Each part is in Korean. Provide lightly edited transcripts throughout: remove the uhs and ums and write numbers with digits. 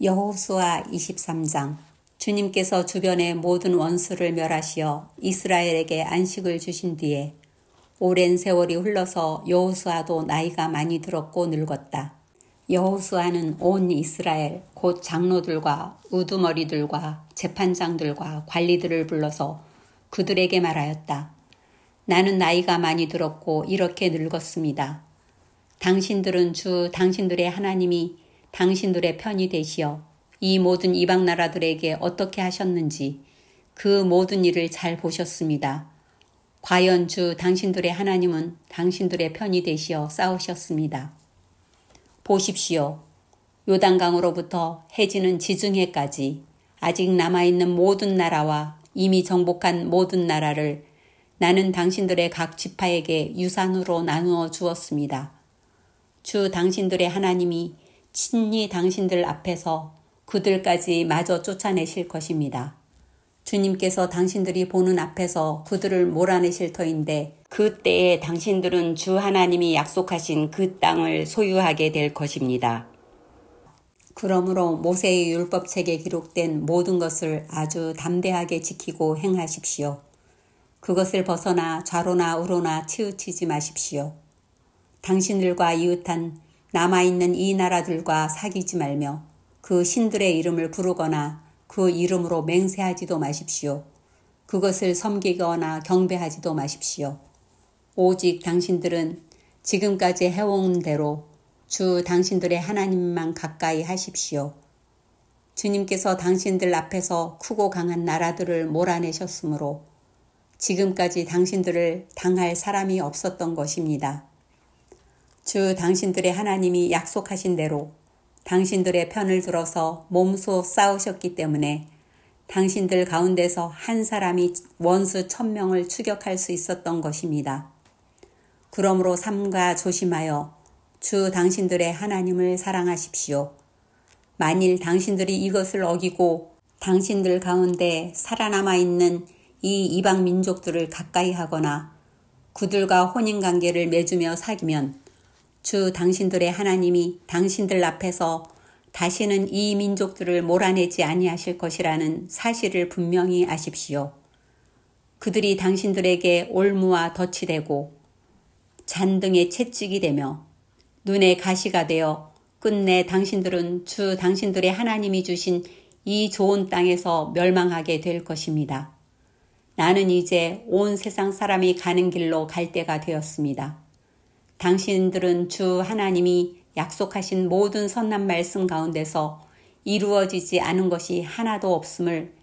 여호수아 23장. 주님께서 주변의 모든 원수를 멸하시어 이스라엘에게 안식을 주신 뒤에 오랜 세월이 흘러서 여호수아도 나이가 많이 들었고 늙었다. 여호수아는 온 이스라엘 곧 장로들과 우두머리들과 재판장들과 관리들을 불러서 그들에게 말하였다. 나는 나이가 많이 들었고 이렇게 늙었습니다. 당신들은 당신들의 하나님이 당신들의 편이 되시어 이 모든 이방 나라들에게 어떻게 하셨는지 그 모든 일을 잘 보셨습니다. 과연 당신들의 하나님은 당신들의 편이 되시어 싸우셨습니다. 보십시오. 요단강으로부터 해지는 지중해까지 아직 남아있는 모든 나라와 이미 정복한 모든 나라를 나는 당신들의 각 지파에게 유산으로 나누어 주었습니다. 당신들의 하나님이 친히 당신들 앞에서 그들까지 마저 쫓아내실 것입니다. 주님께서 당신들이 보는 앞에서 그들을 몰아내실 터인데 그때에 당신들은 주 하나님이 약속하신 그 땅을 소유하게 될 것입니다. 그러므로 모세의 율법책에 기록된 모든 것을 아주 담대하게 지키고 행하십시오. 그것을 벗어나 좌로나 우로나 치우치지 마십시오. 당신들과 이웃한 남아있는 이 나라들과 사귀지 말며 그 신들의 이름을 부르거나 그 이름으로 맹세하지도 마십시오. 그것을 섬기거나 경배하지도 마십시오. 오직 당신들은 지금까지 해온 대로 당신들의 하나님만 가까이 하십시오. 주님께서 당신들 앞에서 크고 강한 나라들을 몰아내셨으므로 지금까지 당신들을 당할 사람이 없었던 것입니다. 당신들의 하나님이 약속하신 대로 당신들의 편을 들어서 몸소 싸우셨기 때문에 당신들 가운데서 한 사람이 원수 1000명을 추격할 수 있었던 것입니다. 그러므로 삼가 조심하여 당신들의 하나님을 사랑하십시오. 만일 당신들이 이것을 어기고 당신들 가운데 살아남아 있는 이 이방 민족들을 가까이 하거나 그들과 혼인관계를 맺으며 사귀면 당신들의 하나님이 당신들 앞에서 다시는 이 민족들을 몰아내지 아니하실 것이라는 사실을 분명히 아십시오. 그들이 당신들에게 올무와 덫이 되고 잔등에 채찍이 되며 눈에 가시가 되어 끝내 당신들은 당신들의 하나님이 주신 이 좋은 땅에서 멸망하게 될 것입니다. 나는 이제 온 세상 사람이 가는 길로 갈 때가 되었습니다. 당신들은 하나님이 약속하신 모든 선한 말씀 가운데서 이루어지지 않은 것이 하나도 없음을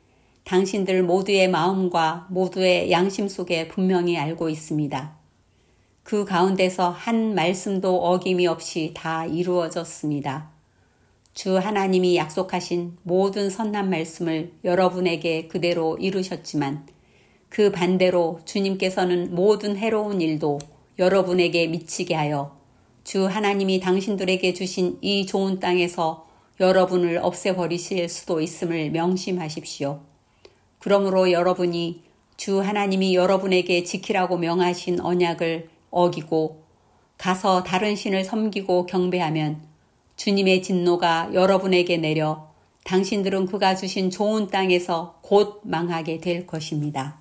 당신들 모두의 마음과 모두의 양심 속에 분명히 알고 있습니다. 그 가운데서 한 말씀도 어김이 없이 다 이루어졌습니다. 하나님이 약속하신 모든 선한 말씀을 여러분에게 그대로 이루셨지만 그 반대로 주님께서는 모든 해로운 일도 여러분에게 미치게 하여 하나님이 당신들에게 주신 이 좋은 땅에서 여러분을 없애버리실 수도 있음을 명심하십시오. 그러므로 여러분이 하나님이 여러분에게 지키라고 명하신 언약을 어기고 가서 다른 신을 섬기고 경배하면 주님의 진노가 여러분에게 내려 당신들은 그가 주신 좋은 땅에서 곧 망하게 될 것입니다.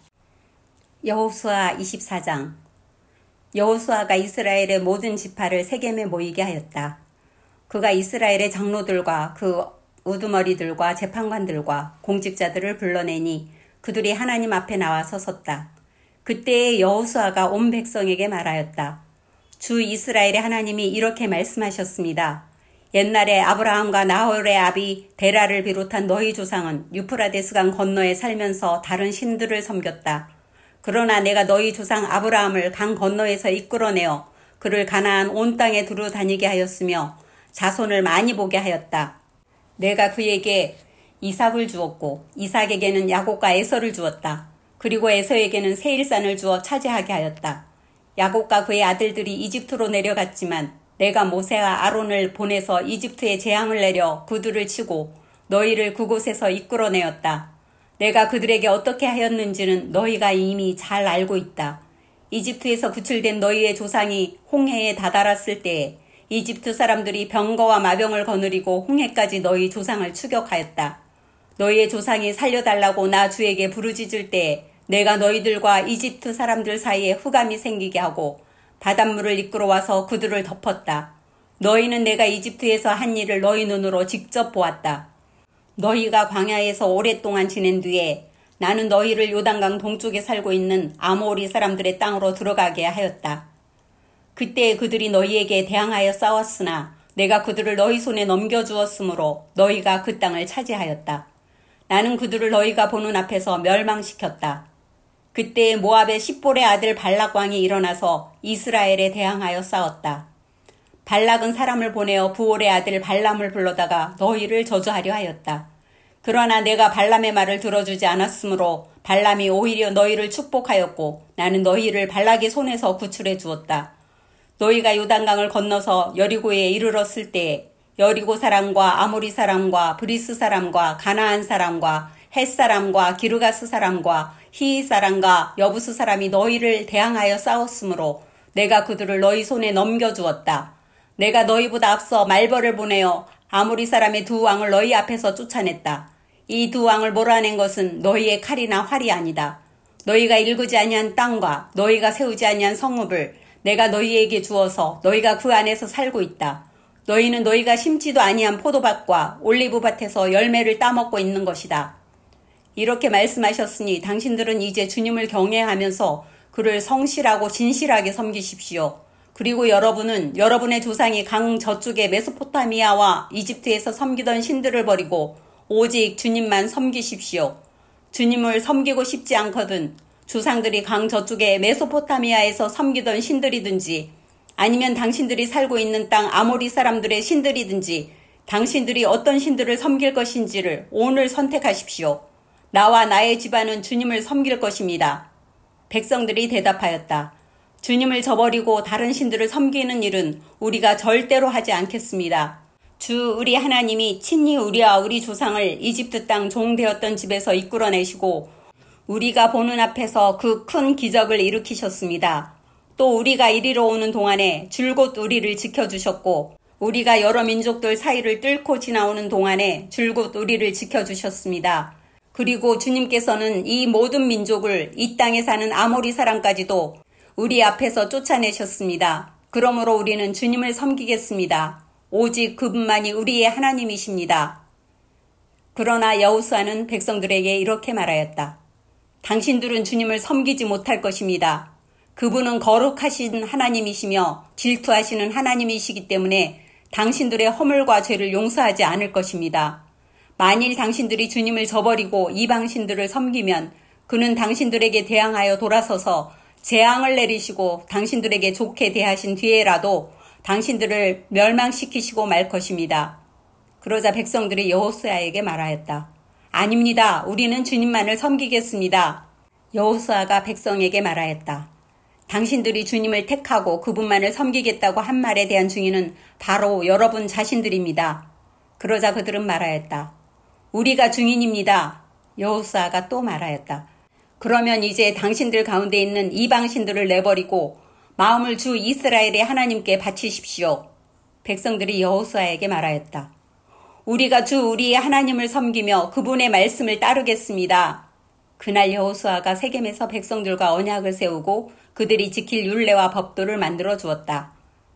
여호수아 24장. 여호수아가 이스라엘의 모든 지파를 세겜에 모이게 하였다. 그가 이스라엘의 장로들과 그 우두머리들과 재판관들과 공직자들을 불러내니 그들이 하나님 앞에 나와서 섰다. 그때에 여호수아가 온 백성에게 말하였다. 이스라엘의 하나님이 이렇게 말씀하셨습니다. 옛날에 아브라함과 나홀의 아비 데라를 비롯한 너희 조상은 유프라데스강 건너에 살면서 다른 신들을 섬겼다. 그러나 내가 너희 조상 아브라함을 강 건너에서 이끌어내어 그를 가나안 온 땅에 두루 다니게 하였으며 자손을 많이 보게 하였다. 내가 그에게 이삭을 주었고 이삭에게는 야곱과 에서를 주었다. 그리고 에서에게는 세일산을 주어 차지하게 하였다. 야곱과 그의 아들들이 이집트로 내려갔지만 내가 모세와 아론을 보내서 이집트에 재앙을 내려 그들을 치고 너희를 그곳에서 이끌어내었다. 내가 그들에게 어떻게 하였는지는 너희가 이미 잘 알고 있다. 이집트에서 구출된 너희의 조상이 홍해에 다다랐을 때에 이집트 사람들이 병거와 마병을 거느리고 홍해까지 너희 조상을 추격하였다. 너희의 조상이 살려달라고 나 주에게 부르짖을 때에 내가 너희들과 이집트 사람들 사이에 흑암이 생기게 하고 바닷물을 이끌어와서 그들을 덮었다. 너희는 내가 이집트에서 한 일을 너희 눈으로 직접 보았다. 너희가 광야에서 오랫동안 지낸 뒤에 나는 너희를 요단강 동쪽에 살고 있는 아모리 사람들의 땅으로 들어가게 하였다. 그때 그들이 너희에게 대항하여 싸웠으나 내가 그들을 너희 손에 넘겨주었으므로 너희가 그 땅을 차지하였다. 나는 그들을 너희가 보는 앞에서 멸망시켰다. 그때 모압의 십볼의 아들 발락 왕이 일어나서 이스라엘에 대항하여 싸웠다. 발락은 사람을 보내어 부올의 아들 발람을 불러다가 너희를 저주하려 하였다. 그러나 내가 발람의 말을 들어주지 않았으므로 발람이 오히려 너희를 축복하였고 나는 너희를 발락의 손에서 구출해 주었다. 너희가 요단강을 건너서 여리고에 이르렀을 때에 여리고 사람과 아모리 사람과 브리스 사람과 가나안 사람과 헷 사람과 기르가스 사람과 히이 사람과 여부스 사람이 너희를 대항하여 싸웠으므로 내가 그들을 너희 손에 넘겨주었다. 내가 너희보다 앞서 말벌을 보내어 아모리 사람의 두 왕을 너희 앞에서 쫓아냈다. 이 두 왕을 몰아낸 것은 너희의 칼이나 활이 아니다. 너희가 일구지 아니한 땅과 너희가 세우지 아니한 성읍을 내가 너희에게 주어서 너희가 그 안에서 살고 있다. 너희는 너희가 심지도 아니한 포도밭과 올리브밭에서 열매를 따먹고 있는 것이다. 이렇게 말씀하셨으니 당신들은 이제 주님을 경외하면서 그를 성실하고 진실하게 섬기십시오. 그리고 여러분은 여러분의 조상이 강 저쪽의 메소포타미아와 이집트에서 섬기던 신들을 버리고 오직 주님만 섬기십시오. 주님을 섬기고 싶지 않거든 조상들이 강 저쪽의 메소포타미아에서 섬기던 신들이든지 아니면 당신들이 살고 있는 땅 아모리 사람들의 신들이든지 당신들이 어떤 신들을 섬길 것인지를 오늘 선택하십시오. 나와 나의 집안은 주님을 섬길 것입니다. 백성들이 대답하였다. 주님을 저버리고 다른 신들을 섬기는 일은 우리가 절대로 하지 않겠습니다. 주 우리 하나님이 친히 우리와 우리 조상을 이집트 땅 종되었던 집에서 이끌어내시고 우리가 보는 앞에서 그 큰 기적을 일으키셨습니다. 또 우리가 이리로 오는 동안에 줄곧 우리를 지켜주셨고 우리가 여러 민족들 사이를 뚫고 지나오는 동안에 줄곧 우리를 지켜주셨습니다. 그리고 주님께서는 이 모든 민족을 이 땅에 사는 아모리 사람까지도 우리 앞에서 쫓아내셨습니다. 그러므로 우리는 주님을 섬기겠습니다. 오직 그분만이 우리의 하나님이십니다. 그러나 여호수아는 백성들에게 이렇게 말하였다. 당신들은 주님을 섬기지 못할 것입니다. 그분은 거룩하신 하나님이시며 질투하시는 하나님이시기 때문에 당신들의 허물과 죄를 용서하지 않을 것입니다. 만일 당신들이 주님을 저버리고 이방신들을 섬기면 그는 당신들에게 대항하여 돌아서서 재앙을 내리시고 당신들에게 좋게 대하신 뒤에라도 당신들을 멸망시키시고 말 것입니다. 그러자 백성들이 여호수아에게 말하였다. 아닙니다. 우리는 주님만을 섬기겠습니다. 여호수아가 백성에게 말하였다. 당신들이 주님을 택하고 그분만을 섬기겠다고 한 말에 대한 증인은 바로 여러분 자신들입니다. 그러자 그들은 말하였다. 우리가 증인입니다. 여호수아가 또 말하였다. 그러면 이제 당신들 가운데 있는 이방신들을 내버리고 마음을 주 이스라엘의 하나님께 바치십시오. 백성들이 여호수아에게 말하였다. 우리가 주 우리의 하나님을 섬기며 그분의 말씀을 따르겠습니다. 그날 여호수아가 세겜에서 백성들과 언약을 세우고 그들이 지킬 율례와 법도를 만들어 주었다.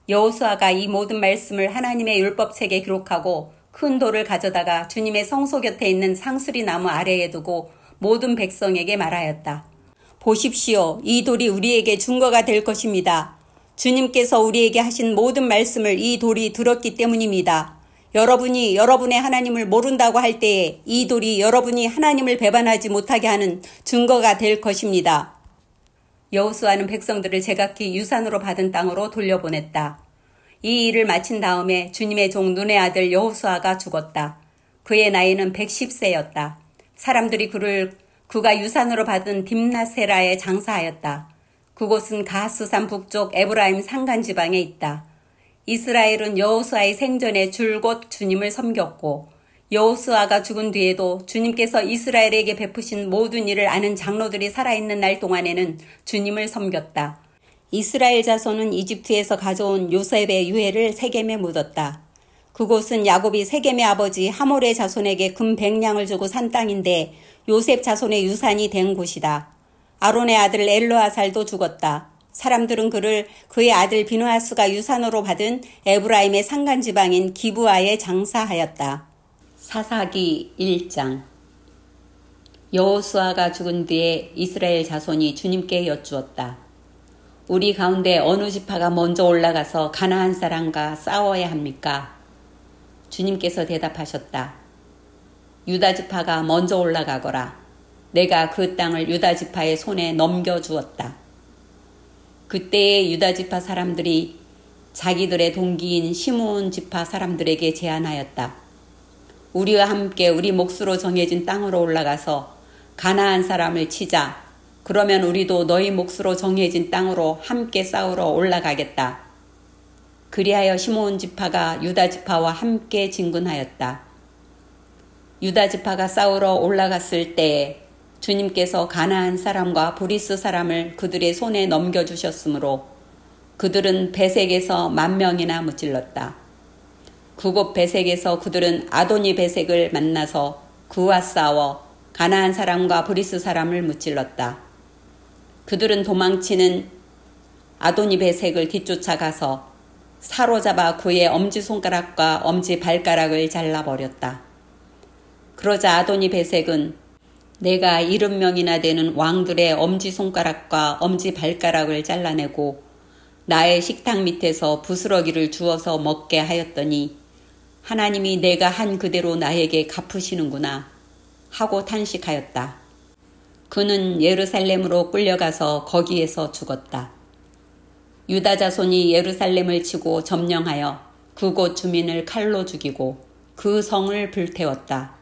여호수아가 이 모든 말씀을 하나님의 율법책에 기록하고 큰 돌을 가져다가 주님의 성소 곁에 있는 상수리 나무 아래에 두고 모든 백성에게 말하였다. 보십시오. 이 돌이 우리에게 증거가 될 것입니다. 주님께서 우리에게 하신 모든 말씀을 이 돌이 들었기 때문입니다. 여러분이 여러분의 하나님을 모른다고 할 때에 이 돌이 여러분이 하나님을 배반하지 못하게 하는 증거가 될 것입니다. 여호수아는 백성들을 제각기 유산으로 받은 땅으로 돌려보냈다. 이 일을 마친 다음에 주님의 종 눈의 아들 여호수아가 죽었다. 그의 나이는 110세였다. 사람들이 그가 유산으로 받은 딥나세라에 장사하였다. 그곳은 가스산 북쪽 에브라임 산간 지방에 있다. 이스라엘은 여호수아의 생전에 줄곧 주님을 섬겼고 여호수아가 죽은 뒤에도 주님께서 이스라엘에게 베푸신 모든 일을 아는 장로들이 살아있는 날 동안에는 주님을 섬겼다. 이스라엘 자손은 이집트에서 가져온 요셉의 유해를 세겜에 묻었다. 그곳은 야곱이 세겜의 아버지 하몰의 자손에게 금 100냥을 주고 산 땅인데 요셉 자손의 유산이 된 곳이다. 아론의 아들 엘르아살도 죽었다. 사람들은 그를 그의 아들 비느하스가 유산으로 받은 에브라임의 산간지방인 기브아에 장사하였다. 사사기 1장. 여호수아가 죽은 뒤에 이스라엘 자손이 주님께 여쭈었다. 우리 가운데 어느 지파가 먼저 올라가서 가나안 사람과 싸워야 합니까? 주님께서 대답하셨다. 유다 지파가 먼저 올라가거라. 내가 그 땅을 유다 지파의 손에 넘겨주었다. 그때의 유다 지파 사람들이 자기들의 동기인 시므온 지파 사람들에게 제안하였다. 우리와 함께 우리 몫으로 정해진 땅으로 올라가서 가나안 사람을 치자. 그러면 우리도 너희 몫으로 정해진 땅으로 함께 싸우러 올라가겠다. 그리하여 시므온 지파가 유다 지파와 함께 진군하였다. 유다 지파가 싸우러 올라갔을 때에 주님께서 가나안 사람과 브리스 사람을 그들의 손에 넘겨주셨으므로 그들은 베색에서 10,000명이나 무찔렀다. 그곳 베색에서 그들은 아도니 베색을 만나서 그와 싸워 가나안 사람과 브리스 사람을 무찔렀다. 그들은 도망치는 아도니 베색을 뒤쫓아가서 사로잡아 그의 엄지손가락과 엄지발가락을 잘라버렸다. 그러자 아도니 베색은 내가 70명이나 되는 왕들의 엄지손가락과 엄지발가락을 잘라내고 나의 식탁 밑에서 부스러기를 주워서 먹게 하였더니 하나님이 내가 한 그대로 나에게 갚으시는구나 하고 탄식하였다. 그는 예루살렘으로 끌려가서 거기에서 죽었다. 유다 자손이 예루살렘을 치고 점령하여 그곳 주민을 칼로 죽이고 그 성을 불태웠다.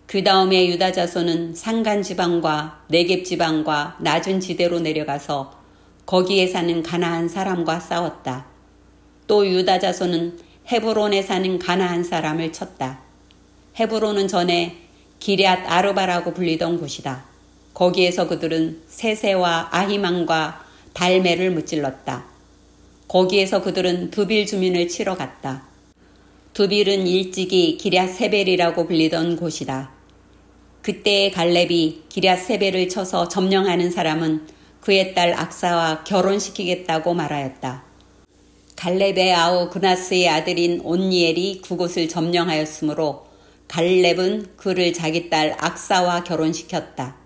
그 다음에 유다 자손은 산간 지방과 네겝 지방과 낮은 지대로 내려가서 거기에 사는 가나안 사람과 싸웠다. 또 유다 자손은 헤브론에 사는 가나안 사람을 쳤다. 헤브론은 전에 기럇 아르바라고 불리던 곳이다. 거기에서 그들은 세세와 아히만과 달메를 무찔렀다. 거기에서 그들은 두빌 주민을 치러 갔다. 두빌은 일찍이 기럇 세벨이라고 불리던 곳이다. 그때의 갈렙이 기럇 세벨을 쳐서 점령하는 사람은 그의 딸 악사와 결혼시키겠다고 말하였다. 갈렙의 아우 그나스의 아들인 온니엘이 그곳을 점령하였으므로 갈렙은 그를 자기 딸 악사와 결혼시켰다.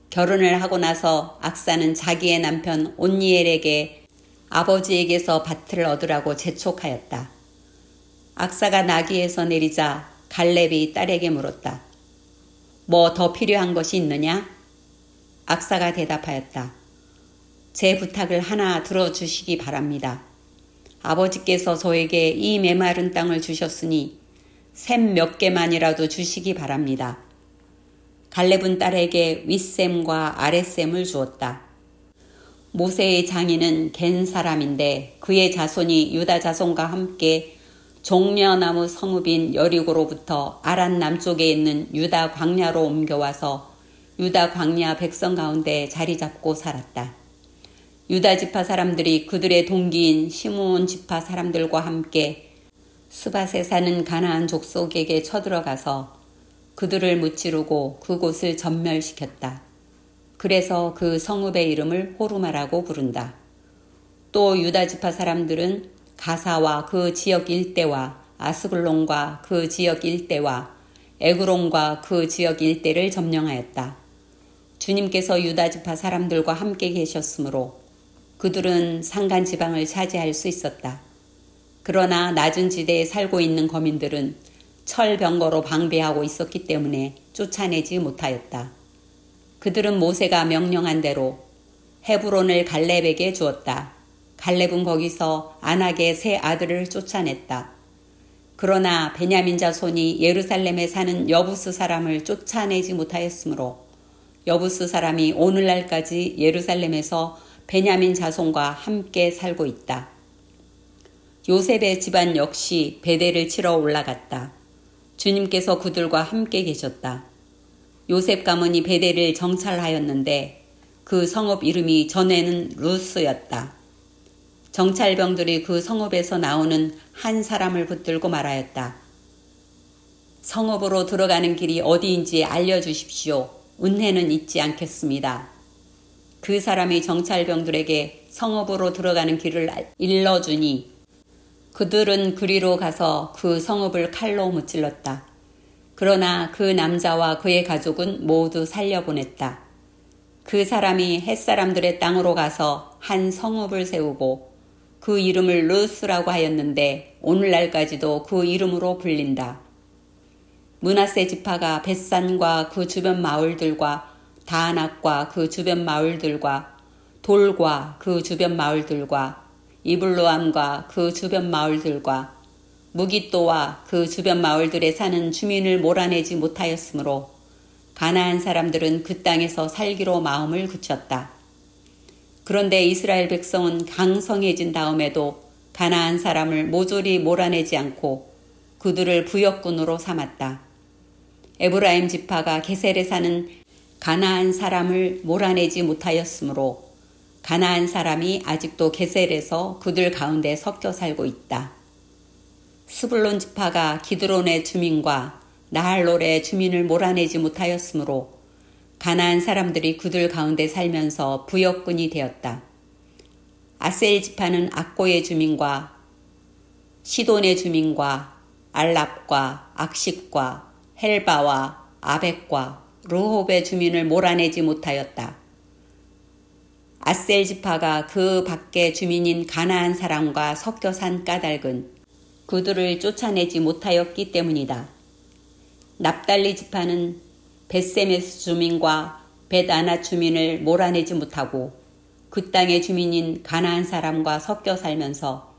결혼을 하고 나서 악사는 자기의 남편 온니엘에게 아버지에게서 밭을 얻으라고 재촉하였다. 악사가 나귀에서 내리자 갈렙이 딸에게 물었다. 뭐 더 필요한 것이 있느냐? 악사가 대답하였다. 제 부탁을 하나 들어주시기 바랍니다. 아버지께서 저에게 이 메마른 땅을 주셨으니 샘 몇 개만이라도 주시기 바랍니다. 갈렙은 딸에게 윗샘과 아랫샘을 주었다. 모세의 장인은 겐 사람인데 그의 자손이 유다 자손과 함께 종려나무 성읍인 여리고로부터 아란 남쪽에 있는 유다 광야로 옮겨와서 유다 광야 백성 가운데 자리 잡고 살았다. 유다 지파 사람들이 그들의 동기인 시므온 지파 사람들과 함께 스밧에 사는 가나안 족속에게 쳐들어가서 그들을 무찌르고 그곳을 전멸시켰다. 그래서 그 성읍의 이름을 호르마라고 부른다. 또 유다 지파 사람들은 가사와 그 지역 일대와 아스글론과 그 지역 일대와 에그론과 그 지역 일대를 점령하였다. 주님께서 유다 지파 사람들과 함께 계셨으므로 그들은 산간 지방을 차지할 수 있었다. 그러나 낮은 지대에 살고 있는 거민들은 철병거로 방배하고 있었기 때문에 쫓아내지 못하였다. 그들은 모세가 명령한 대로 헤브론을 갈렙에게 주었다. 갈렙은 거기서 안악의 세 아들을 쫓아냈다. 그러나 베냐민 자손이 예루살렘에 사는 여부스 사람을 쫓아내지 못하였으므로 여부스 사람이 오늘날까지 예루살렘에서 베냐민 자손과 함께 살고 있다. 요셉의 집안 역시 베델을 치러 올라갔다. 주님께서 그들과 함께 계셨다. 요셉 가문이 베델을 정찰하였는데 그 성읍 이름이 전에는 루스였다. 정찰병들이 그 성읍에서 나오는 한 사람을 붙들고 말하였다. 성읍으로 들어가는 길이 어디인지 알려주십시오. 은혜는 잊지 않겠습니다. 그 사람이 정찰병들에게 성읍으로 들어가는 길을 일러주니 그들은 그리로 가서 그 성읍을 칼로 무찔렀다. 그러나 그 남자와 그의 가족은 모두 살려보냈다. 그 사람이 햇사람들의 땅으로 가서 한 성읍을 세우고 그 이름을 루스라고 하였는데 오늘날까지도 그 이름으로 불린다. 므낫세 지파가 벳산과 그 주변 마을들과 다낙과 그 주변 마을들과 돌과 그 주변 마을들과 이블로암과 그 주변 마을들과 무깃도와 그 주변 마을들에 사는 주민을 몰아내지 못하였으므로 가나안 사람들은 그 땅에서 살기로 마음을 굳혔다. 그런데 이스라엘 백성은 강성해진 다음에도 가나안 사람을 모조리 몰아내지 않고 그들을 부역군으로 삼았다. 에브라임 지파가 게셀에 사는 가나안 사람을 몰아내지 못하였으므로 가나안 사람이 아직도 게셀에서 그들 가운데 섞여 살고 있다. 스불론 지파가 기드론의 주민과 나할롤의 주민을 몰아내지 못하였으므로 가나안 사람들이 그들 가운데 살면서 부역군이 되었다. 아셀 지파는 악고의 주민과 시돈의 주민과 알랍과 악십과 헬바와 아벡과 르홉의 주민을 몰아내지 못하였다. 아셀 지파가 그 밖의 주민인 가나안 사람과 섞여 산 까닭은 그들을 쫓아내지 못하였기 때문이다. 납달리 지파는 벳세메스 주민과 벳아나 주민을 몰아내지 못하고 그 땅의 주민인 가나안 사람과 섞여 살면서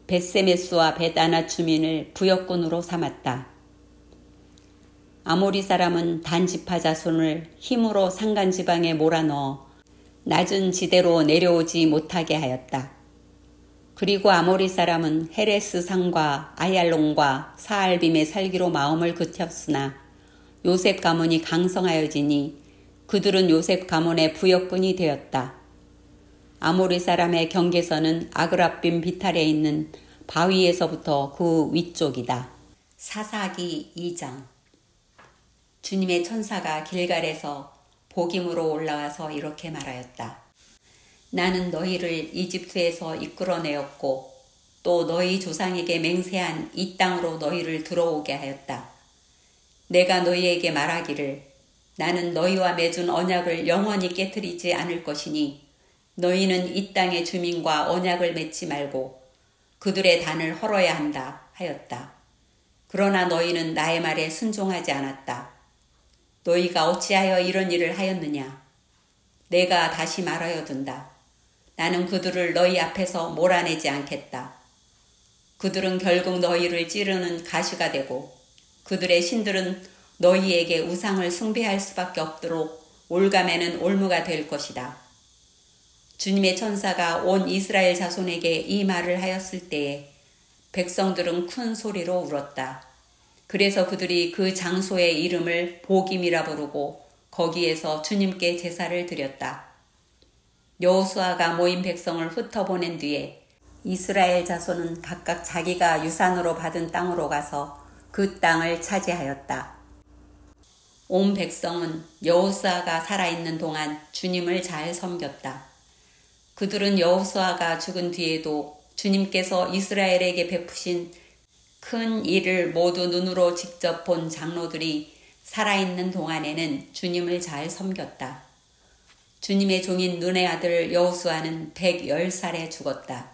벳세메스와 벳아나 주민을 부역군으로 삼았다. 아모리 사람은 단 지파 자손을 힘으로 산간지방에 몰아넣어 낮은 지대로 내려오지 못하게 하였다. 그리고 아모리 사람은 헤레스 산과 아얄론과 사알빔에 살기로 마음을 굳혔으나 요셉 가문이 강성하여지니 그들은 요셉 가문의 부역군이 되었다. 아모리 사람의 경계선은 아그랍빔 비탈에 있는 바위에서부터 그 위쪽이다. 사사기 2장. 주님의 천사가 길갈에서 복임으로 올라와서 이렇게 말하였다. 나는 너희를 이집트에서 이끌어내었고 또 너희 조상에게 맹세한 이 땅으로 너희를 들어오게 하였다. 내가 너희에게 말하기를 나는 너희와 맺은 언약을 영원히 깨뜨리지 않을 것이니 너희는 이 땅의 주민과 언약을 맺지 말고 그들의 단을 헐어야 한다 하였다. 그러나 너희는 나의 말에 순종하지 않았다. 너희가 어찌하여 이런 일을 하였느냐? 내가 다시 말하여 둔다. 나는 그들을 너희 앞에서 몰아내지 않겠다. 그들은 결국 너희를 찌르는 가시가 되고 그들의 신들은 너희에게 우상을 숭배할 수밖에 없도록 올가매는 올무가 될 것이다. 주님의 천사가 온 이스라엘 자손에게 이 말을 하였을 때에 백성들은 큰 소리로 울었다. 그래서 그들이 그 장소의 이름을 복임이라 부르고 거기에서 주님께 제사를 드렸다. 여호수아가 모인 백성을 흩어보낸 뒤에 이스라엘 자손은 각각 자기가 유산으로 받은 땅으로 가서 그 땅을 차지하였다. 온 백성은 여호수아가 살아있는 동안 주님을 잘 섬겼다. 그들은 여호수아가 죽은 뒤에도 주님께서 이스라엘에게 베푸신 큰 일을 모두 눈으로 직접 본 장로들이 살아있는 동안에는 주님을 잘 섬겼다. 주님의 종인 눈의 아들 여호수아는 110살에 죽었다.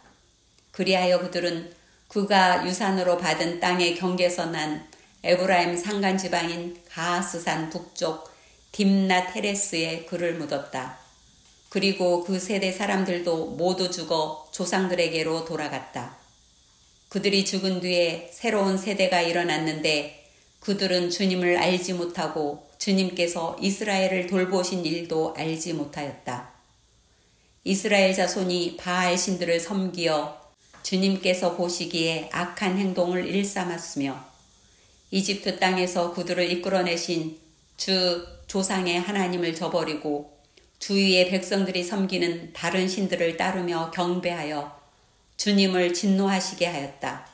그리하여 그들은 그가 유산으로 받은 땅의 경계서 난 에브라임 산간지방인 가하스산 북쪽 딥낫 헤레스에 그를 묻었다. 그리고 그 세대 사람들도 모두 죽어 조상들에게로 돌아갔다. 그들이 죽은 뒤에 새로운 세대가 일어났는데 그들은 주님을 알지 못하고 주님께서 이스라엘을 돌보신 일도 알지 못하였다. 이스라엘 자손이 바알 신들을 섬기어 주님께서 보시기에 악한 행동을 일삼았으며 이집트 땅에서 그들을 이끌어내신 주 조상의 하나님을 저버리고 주위의 백성들이 섬기는 다른 신들을 따르며 경배하여 주님을 진노하시게 하였다.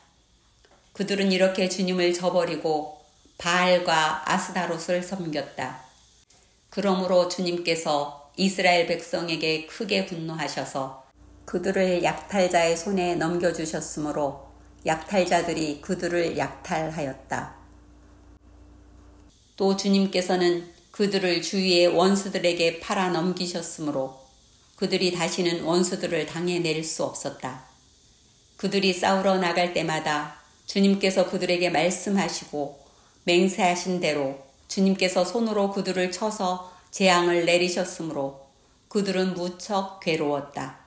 그들은 이렇게 주님을 저버리고 바알과 아스다롯을 섬겼다. 그러므로 주님께서 이스라엘 백성에게 크게 분노하셔서 그들을 약탈자의 손에 넘겨주셨으므로 약탈자들이 그들을 약탈하였다. 또 주님께서는 그들을 주위의 원수들에게 팔아 넘기셨으므로 그들이 다시는 원수들을 당해낼 수 없었다. 그들이 싸우러 나갈 때마다 주님께서 그들에게 말씀하시고 맹세하신 대로 주님께서 손으로 그들을 쳐서 재앙을 내리셨으므로 그들은 무척 괴로웠다.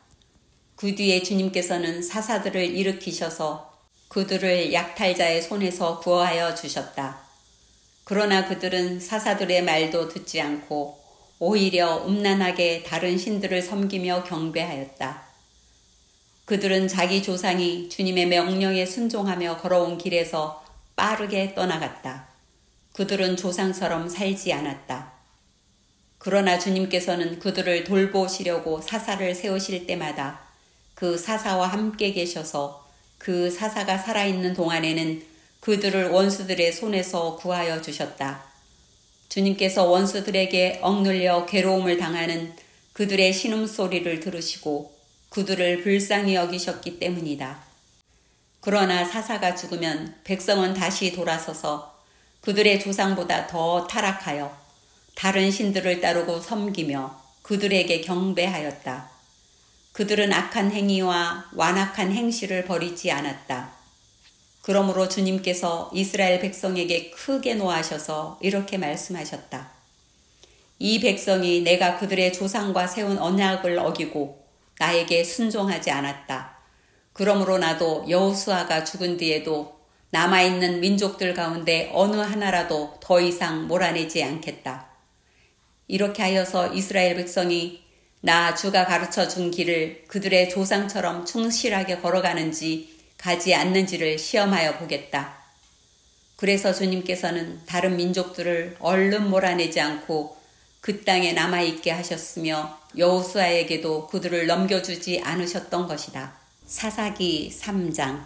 그 뒤에 주님께서는 사사들을 일으키셔서 그들을 약탈자의 손에서 구하여 주셨다. 그러나 그들은 사사들의 말도 듣지 않고 오히려 음란하게 다른 신들을 섬기며 경배하였다. 그들은 자기 조상이 주님의 명령에 순종하며 걸어온 길에서 빠르게 떠나갔다. 그들은 조상처럼 살지 않았다. 그러나 주님께서는 그들을 돌보시려고 사사를 세우실 때마다 그 사사와 함께 계셔서 그 사사가 살아있는 동안에는 그들을 원수들의 손에서 구하여 주셨다. 주님께서 원수들에게 억눌려 괴로움을 당하는 그들의 신음소리를 들으시고 그들을 불쌍히 여기셨기 때문이다. 그러나 사사가 죽으면 백성은 다시 돌아서서 그들의 조상보다 더 타락하여 다른 신들을 따르고 섬기며 그들에게 경배하였다. 그들은 악한 행위와 완악한 행실을 버리지 않았다. 그러므로 주님께서 이스라엘 백성에게 크게 노하셔서 이렇게 말씀하셨다. 이 백성이 내가 그들의 조상과 세운 언약을 어기고 나에게 순종하지 않았다. 그러므로 나도 여호수아가 죽은 뒤에도 남아있는 민족들 가운데 어느 하나라도 더 이상 몰아내지 않겠다. 이렇게 하여서 이스라엘 백성이 나 주가 가르쳐 준 길을 그들의 조상처럼 충실하게 걸어가는지 가지 않는지를 시험하여 보겠다. 그래서 주님께서는 다른 민족들을 얼른 몰아내지 않고 그 땅에 남아있게 하셨으며 여호수아에게도 그들을 넘겨주지 않으셨던 것이다. 사사기 3장.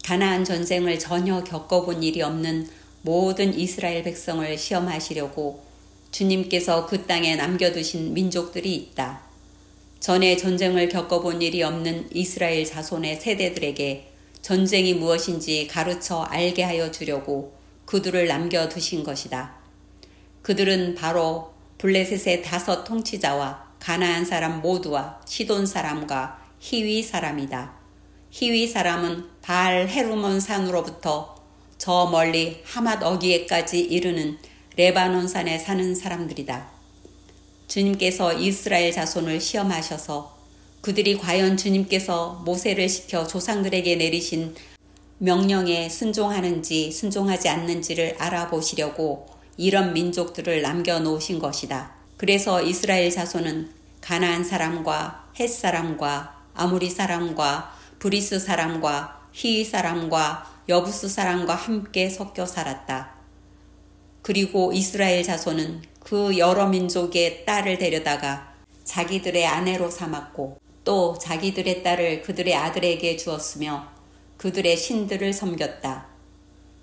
가나안 전쟁을 전혀 겪어본 일이 없는 모든 이스라엘 백성을 시험하시려고 주님께서 그 땅에 남겨두신 민족들이 있다. 전에 전쟁을 겪어본 일이 없는 이스라엘 자손의 세대들에게 전쟁이 무엇인지 가르쳐 알게 하여 주려고 그들을 남겨두신 것이다. 그들은 바로 블레셋의 5 통치자와 가나안 사람 모두와 시돈 사람과 히위 사람이다. 히위 사람은 바알 헤르몬 산으로부터 저 멀리 하맛 어기에까지 이르는 레바논 산에 사는 사람들이다. 주님께서 이스라엘 자손을 시험하셔서 그들이 과연 주님께서 모세를 시켜 조상들에게 내리신 명령에 순종하는지 순종하지 않는지를 알아보시려고 이런 민족들을 남겨놓으신 것이다. 그래서 이스라엘 자손은 가나안 사람과 헷 사람과 아무리 사람과 브리스 사람과 히위 사람과 여부스 사람과 함께 섞여 살았다. 그리고 이스라엘 자손은 그 여러 민족의 딸을 데려다가 자기들의 아내로 삼았고 또 자기들의 딸을 그들의 아들에게 주었으며 그들의 신들을 섬겼다.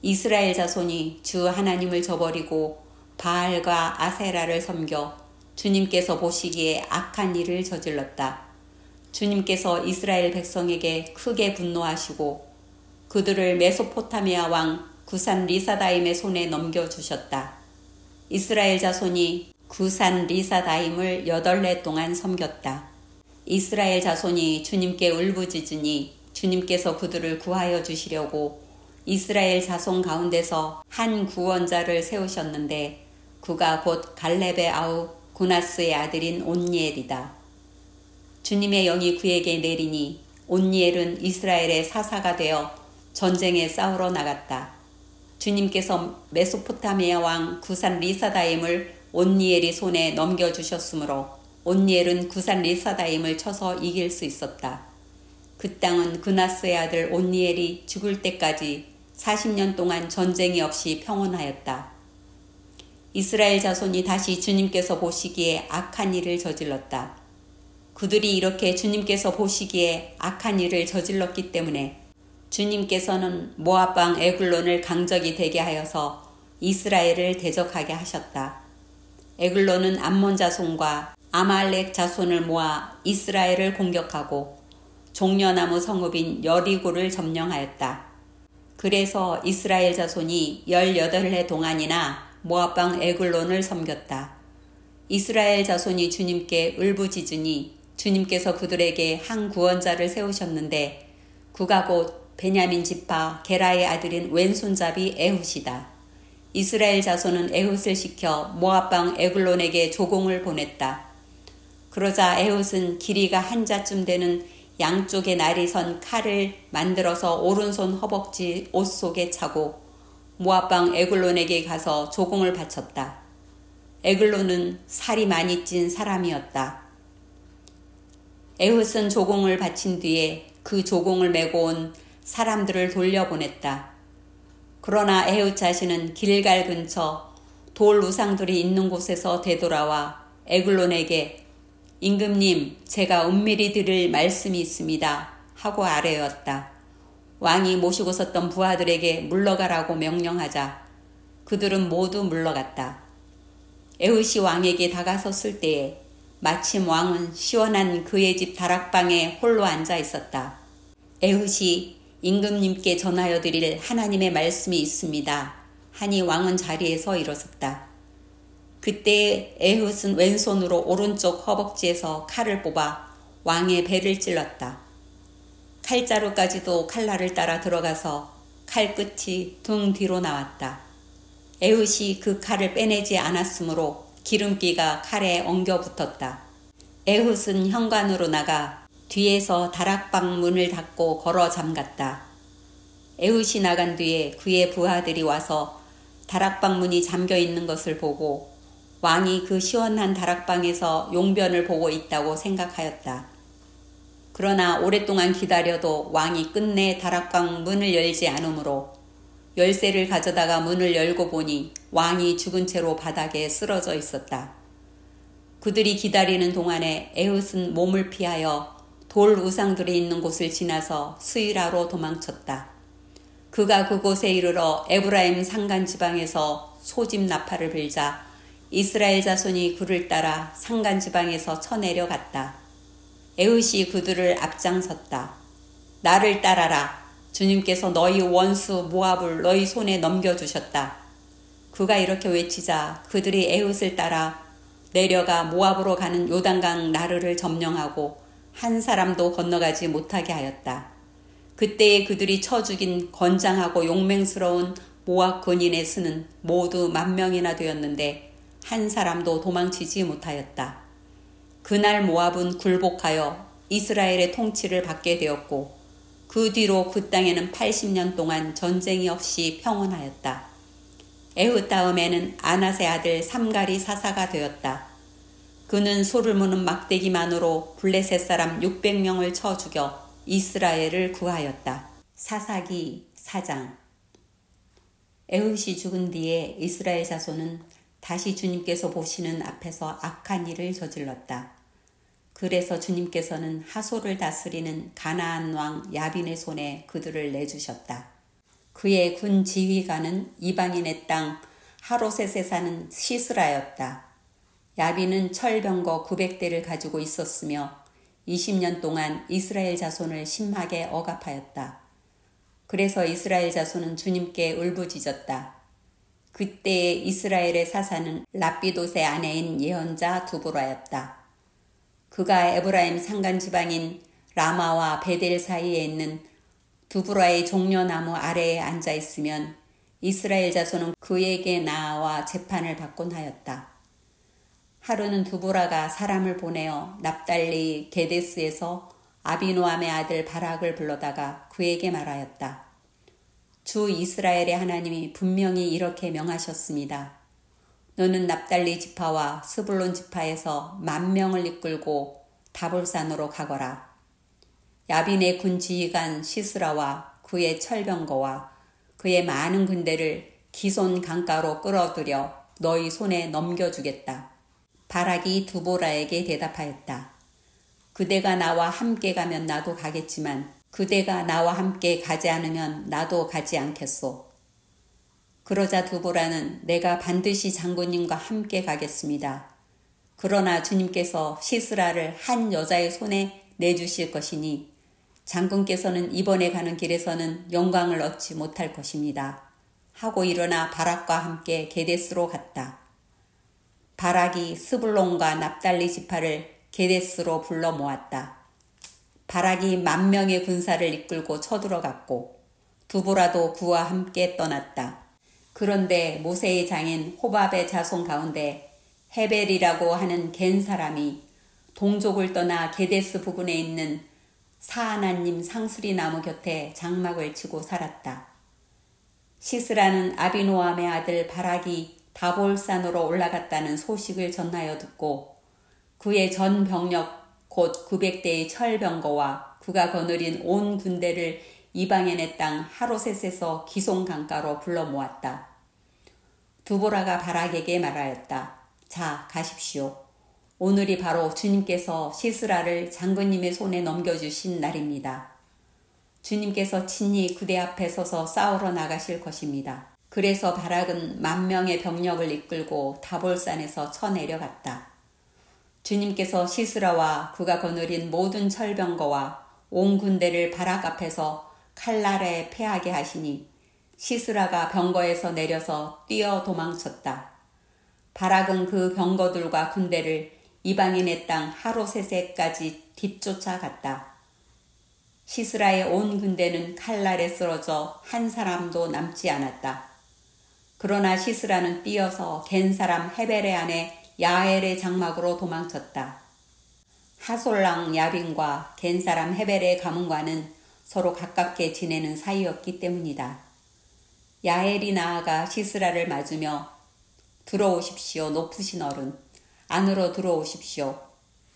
이스라엘 자손이 주 하나님을 저버리고 바알과 아세라를 섬겨 주님께서 보시기에 악한 일을 저질렀다. 주님께서 이스라엘 백성에게 크게 분노하시고 그들을 메소포타미아 왕 구산 리사다임의 손에 넘겨주셨다. 이스라엘 자손이 구산 리사다임을 8해 동안 섬겼다. 이스라엘 자손이 주님께 울부짖으니 주님께서 그들을 구하여 주시려고 이스라엘 자손 가운데서 한 구원자를 세우셨는데 그가 곧 갈렙의 아우 구나스의 아들인 온니엘이다. 주님의 영이 그에게 내리니 온니엘은 이스라엘의 사사가 되어 전쟁에 싸우러 나갔다. 주님께서 메소포타미아 왕 구산 리사다임을 온니엘이 손에 넘겨주셨으므로 온니엘은 구산 리사다임을 쳐서 이길 수 있었다. 그 땅은 그나스의 아들 온니엘이 죽을 때까지 40년 동안 전쟁이 없이 평온하였다. 이스라엘 자손이 다시 주님께서 보시기에 악한 일을 저질렀다. 그들이 이렇게 주님께서 보시기에 악한 일을 저질렀기 때문에 주님께서는 모압 왕 에글론을 강적이 되게 하여서 이스라엘을 대적하게 하셨다. 에글론은 암몬 자손과 아말렉 자손을 모아 이스라엘을 공격하고 종려나무 성읍인 여리고를 점령하였다. 그래서 이스라엘 자손이 18해 동안이나 모압 왕 에글론을 섬겼다. 이스라엘 자손이 주님께 울부짖으니 주님께서 그들에게 한 구원자를 세우셨는데 그가 곧 베냐민 지파 게라의 아들인 왼손잡이 에훗이다. 이스라엘 자손은 에훗을 시켜 모압 왕 에글론에게 조공을 보냈다. 그러자 에훗은 길이가 한 자쯤 되는 양쪽에 날이 선 칼을 만들어서 오른손 허벅지 옷 속에 차고 모압 왕 에글론에게 가서 조공을 바쳤다. 에글론은 살이 많이 찐 사람이었다. 에훗은 조공을 바친 뒤에 그 조공을 메고 온 사람들을 돌려보냈다. 그러나 에훗 자신은 길갈 근처 돌 우상들이 있는 곳에서 되돌아와 에글론에게 임금님, 제가 은밀히 드릴 말씀이 있습니다 하고 아뢰었다. 왕이 모시고 섰던 부하들에게 물러가라고 명령하자 그들은 모두 물러갔다. 에훗이 왕에게 다가섰을 때에 마침 왕은 시원한 그의 집 다락방에 홀로 앉아 있었다. 에훗이 임금님께 전하여 드릴 하나님의 말씀이 있습니다 하니 왕은 자리에서 일어섰다. 그때 에훗은 왼손으로 오른쪽 허벅지에서 칼을 뽑아 왕의 배를 찔렀다. 칼자루까지도 칼날을 따라 들어가서 칼끝이 등 뒤로 나왔다. 에훗이 그 칼을 빼내지 않았으므로 기름기가 칼에 엉겨 붙었다. 에훗은 현관으로 나가 뒤에서 다락방 문을 닫고 걸어 잠갔다. 에훗이 나간 뒤에 그의 부하들이 와서 다락방 문이 잠겨 있는 것을 보고 왕이 그 시원한 다락방에서 용변을 보고 있다고 생각하였다. 그러나 오랫동안 기다려도 왕이 끝내 다락방 문을 열지 않으므로 열쇠를 가져다가 문을 열고 보니 왕이 죽은 채로 바닥에 쓰러져 있었다. 그들이 기다리는 동안에 에훗은 몸을 피하여 돌 우상들이 있는 곳을 지나서 스위라로 도망쳤다. 그가 그곳에 이르러 에브라임 산간 지방에서 소집 나팔을 불자 이스라엘 자손이 그를 따라 산간 지방에서 쳐내려갔다. 에훗이 그들을 앞장섰다. 나를 따라라. 주님께서 너희 원수 모압을 너희 손에 넘겨주셨다. 그가 이렇게 외치자 그들이 에훗을 따라 내려가 모압으로 가는 요단강 나르를 점령하고 한 사람도 건너가지 못하게 하였다. 그때에 그들이 쳐 죽인 건장하고 용맹스러운 모압 군인의 수는 모두 10,000명이나 되었는데 한 사람도 도망치지 못하였다. 그날 모압은 굴복하여 이스라엘의 통치를 받게 되었고 그 뒤로 그 땅에는 80년 동안 전쟁이 없이 평온하였다. 에훗 다음에는 아낫의 아들 삼갈이 사사가 되었다. 그는 소를 무는 막대기만으로 블레셋 사람 600명을 쳐 죽여 이스라엘을 구하였다. 사사기 4장. 에훗이 죽은 뒤에 이스라엘 자손은 다시 주님께서 보시는 앞에서 악한 일을 저질렀다. 그래서 주님께서는 하솔을 다스리는 가나안 왕 야빈의 손에 그들을 내주셨다. 그의 군 지휘관은 이방인의 땅 하로셋에 사는 시스라였다. 야빈은 철병거 900대를 가지고 있었으며 20년 동안 이스라엘 자손을 심하게 억압하였다. 그래서 이스라엘 자손은 주님께 울부짖었다. 그때에 이스라엘의 사사는 랍비돗의 아내인 예언자 두보라였다. 그가 에브라임 산간 지방인 라마와 베델 사이에 있는 두보라의 종려나무 아래에 앉아 있으면 이스라엘 자손은 그에게 나아와 재판을 받곤 하였다. 하루는 두보라가 사람을 보내어 납달리 게데스에서 아비노함의 아들 바락을 불러다가 그에게 말하였다. 주 이스라엘의 하나님이 분명히 이렇게 명하셨습니다. 너는 납달리 지파와 스불론 지파에서 10,000명을 이끌고 다볼산으로 가거라. 야빈의 군 지휘관 시스라와 그의 철병거와 그의 많은 군대를 기손 강가로 끌어들여 너희 손에 넘겨주겠다. 바락이 두보라에게 대답하였다. 그대가 나와 함께 가면 나도 가겠지만 그대가 나와 함께 가지 않으면 나도 가지 않겠소. 그러자 두보라는 내가 반드시 장군님과 함께 가겠습니다. 그러나 주님께서 시스라를 한 여자의 손에 내주실 것이니 장군께서는 이번에 가는 길에서는 영광을 얻지 못할 것입니다. 하고 일어나 바락과 함께 게데스로 갔다. 바락이 스불론과 납달리 지파를 게데스로 불러 모았다. 바락이 10,000명의 군사를 이끌고 쳐들어갔고 두보라도 그와 함께 떠났다. 그런데 모세의 장인 호밥의 자손 가운데 헤벨이라고 하는 겐 사람이 동족을 떠나 게데스 부근에 있는 사하나님 상수리 나무 곁에 장막을 치고 살았다. 시스라는 아비노함의 아들 바락이 다볼산으로 올라갔다는 소식을 전하여 듣고 그의 전 병력 곧 900대의 철병거와 그가 거느린 온 군대를 이방인의 땅 하로셋에서 기송 강가로 불러 모았다. 두보라가 바락에게 말하였다. 자, 가십시오. 오늘이 바로 주님께서 시스라를 장군님의 손에 넘겨주신 날입니다. 주님께서 친히 그대 앞에 서서 싸우러 나가실 것입니다. 그래서 바락은 10,000명의 병력을 이끌고 다볼산에서 쳐내려갔다. 주님께서 시스라와 그가 거느린 모든 철병거와 온 군대를 바락 앞에서 칼날에 패하게 하시니 시스라가 병거에서 내려서 뛰어 도망쳤다. 바락은 그 병거들과 군대를 이방인의 땅 하로세세까지 뒤쫓아갔다. 시스라의 온 군대는 칼날에 쓰러져 한 사람도 남지 않았다. 그러나 시스라는 뛰어서 겐 사람 헤벨의 아내 야엘의 장막으로 도망쳤다. 하솔랑 야빈과 겐 사람 헤벨의 가문과는 서로 가깝게 지내는 사이였기 때문이다. 야엘이 나아가 시스라를 맞으며 들어오십시오, 높으신 어른. 안으로 들어오십시오.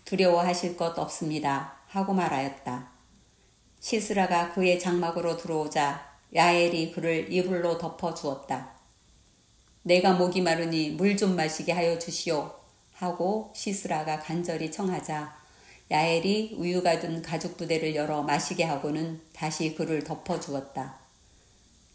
두려워하실 것 없습니다. 하고 말하였다. 시스라가 그의 장막으로 들어오자 야엘이 그를 이불로 덮어 주었다. 내가 목이 마르니 물 좀 마시게 하여 주시오. 하고 시스라가 간절히 청하자 야엘이 우유가 든 가죽 부대를 열어 마시게 하고는 다시 그를 덮어 주었다.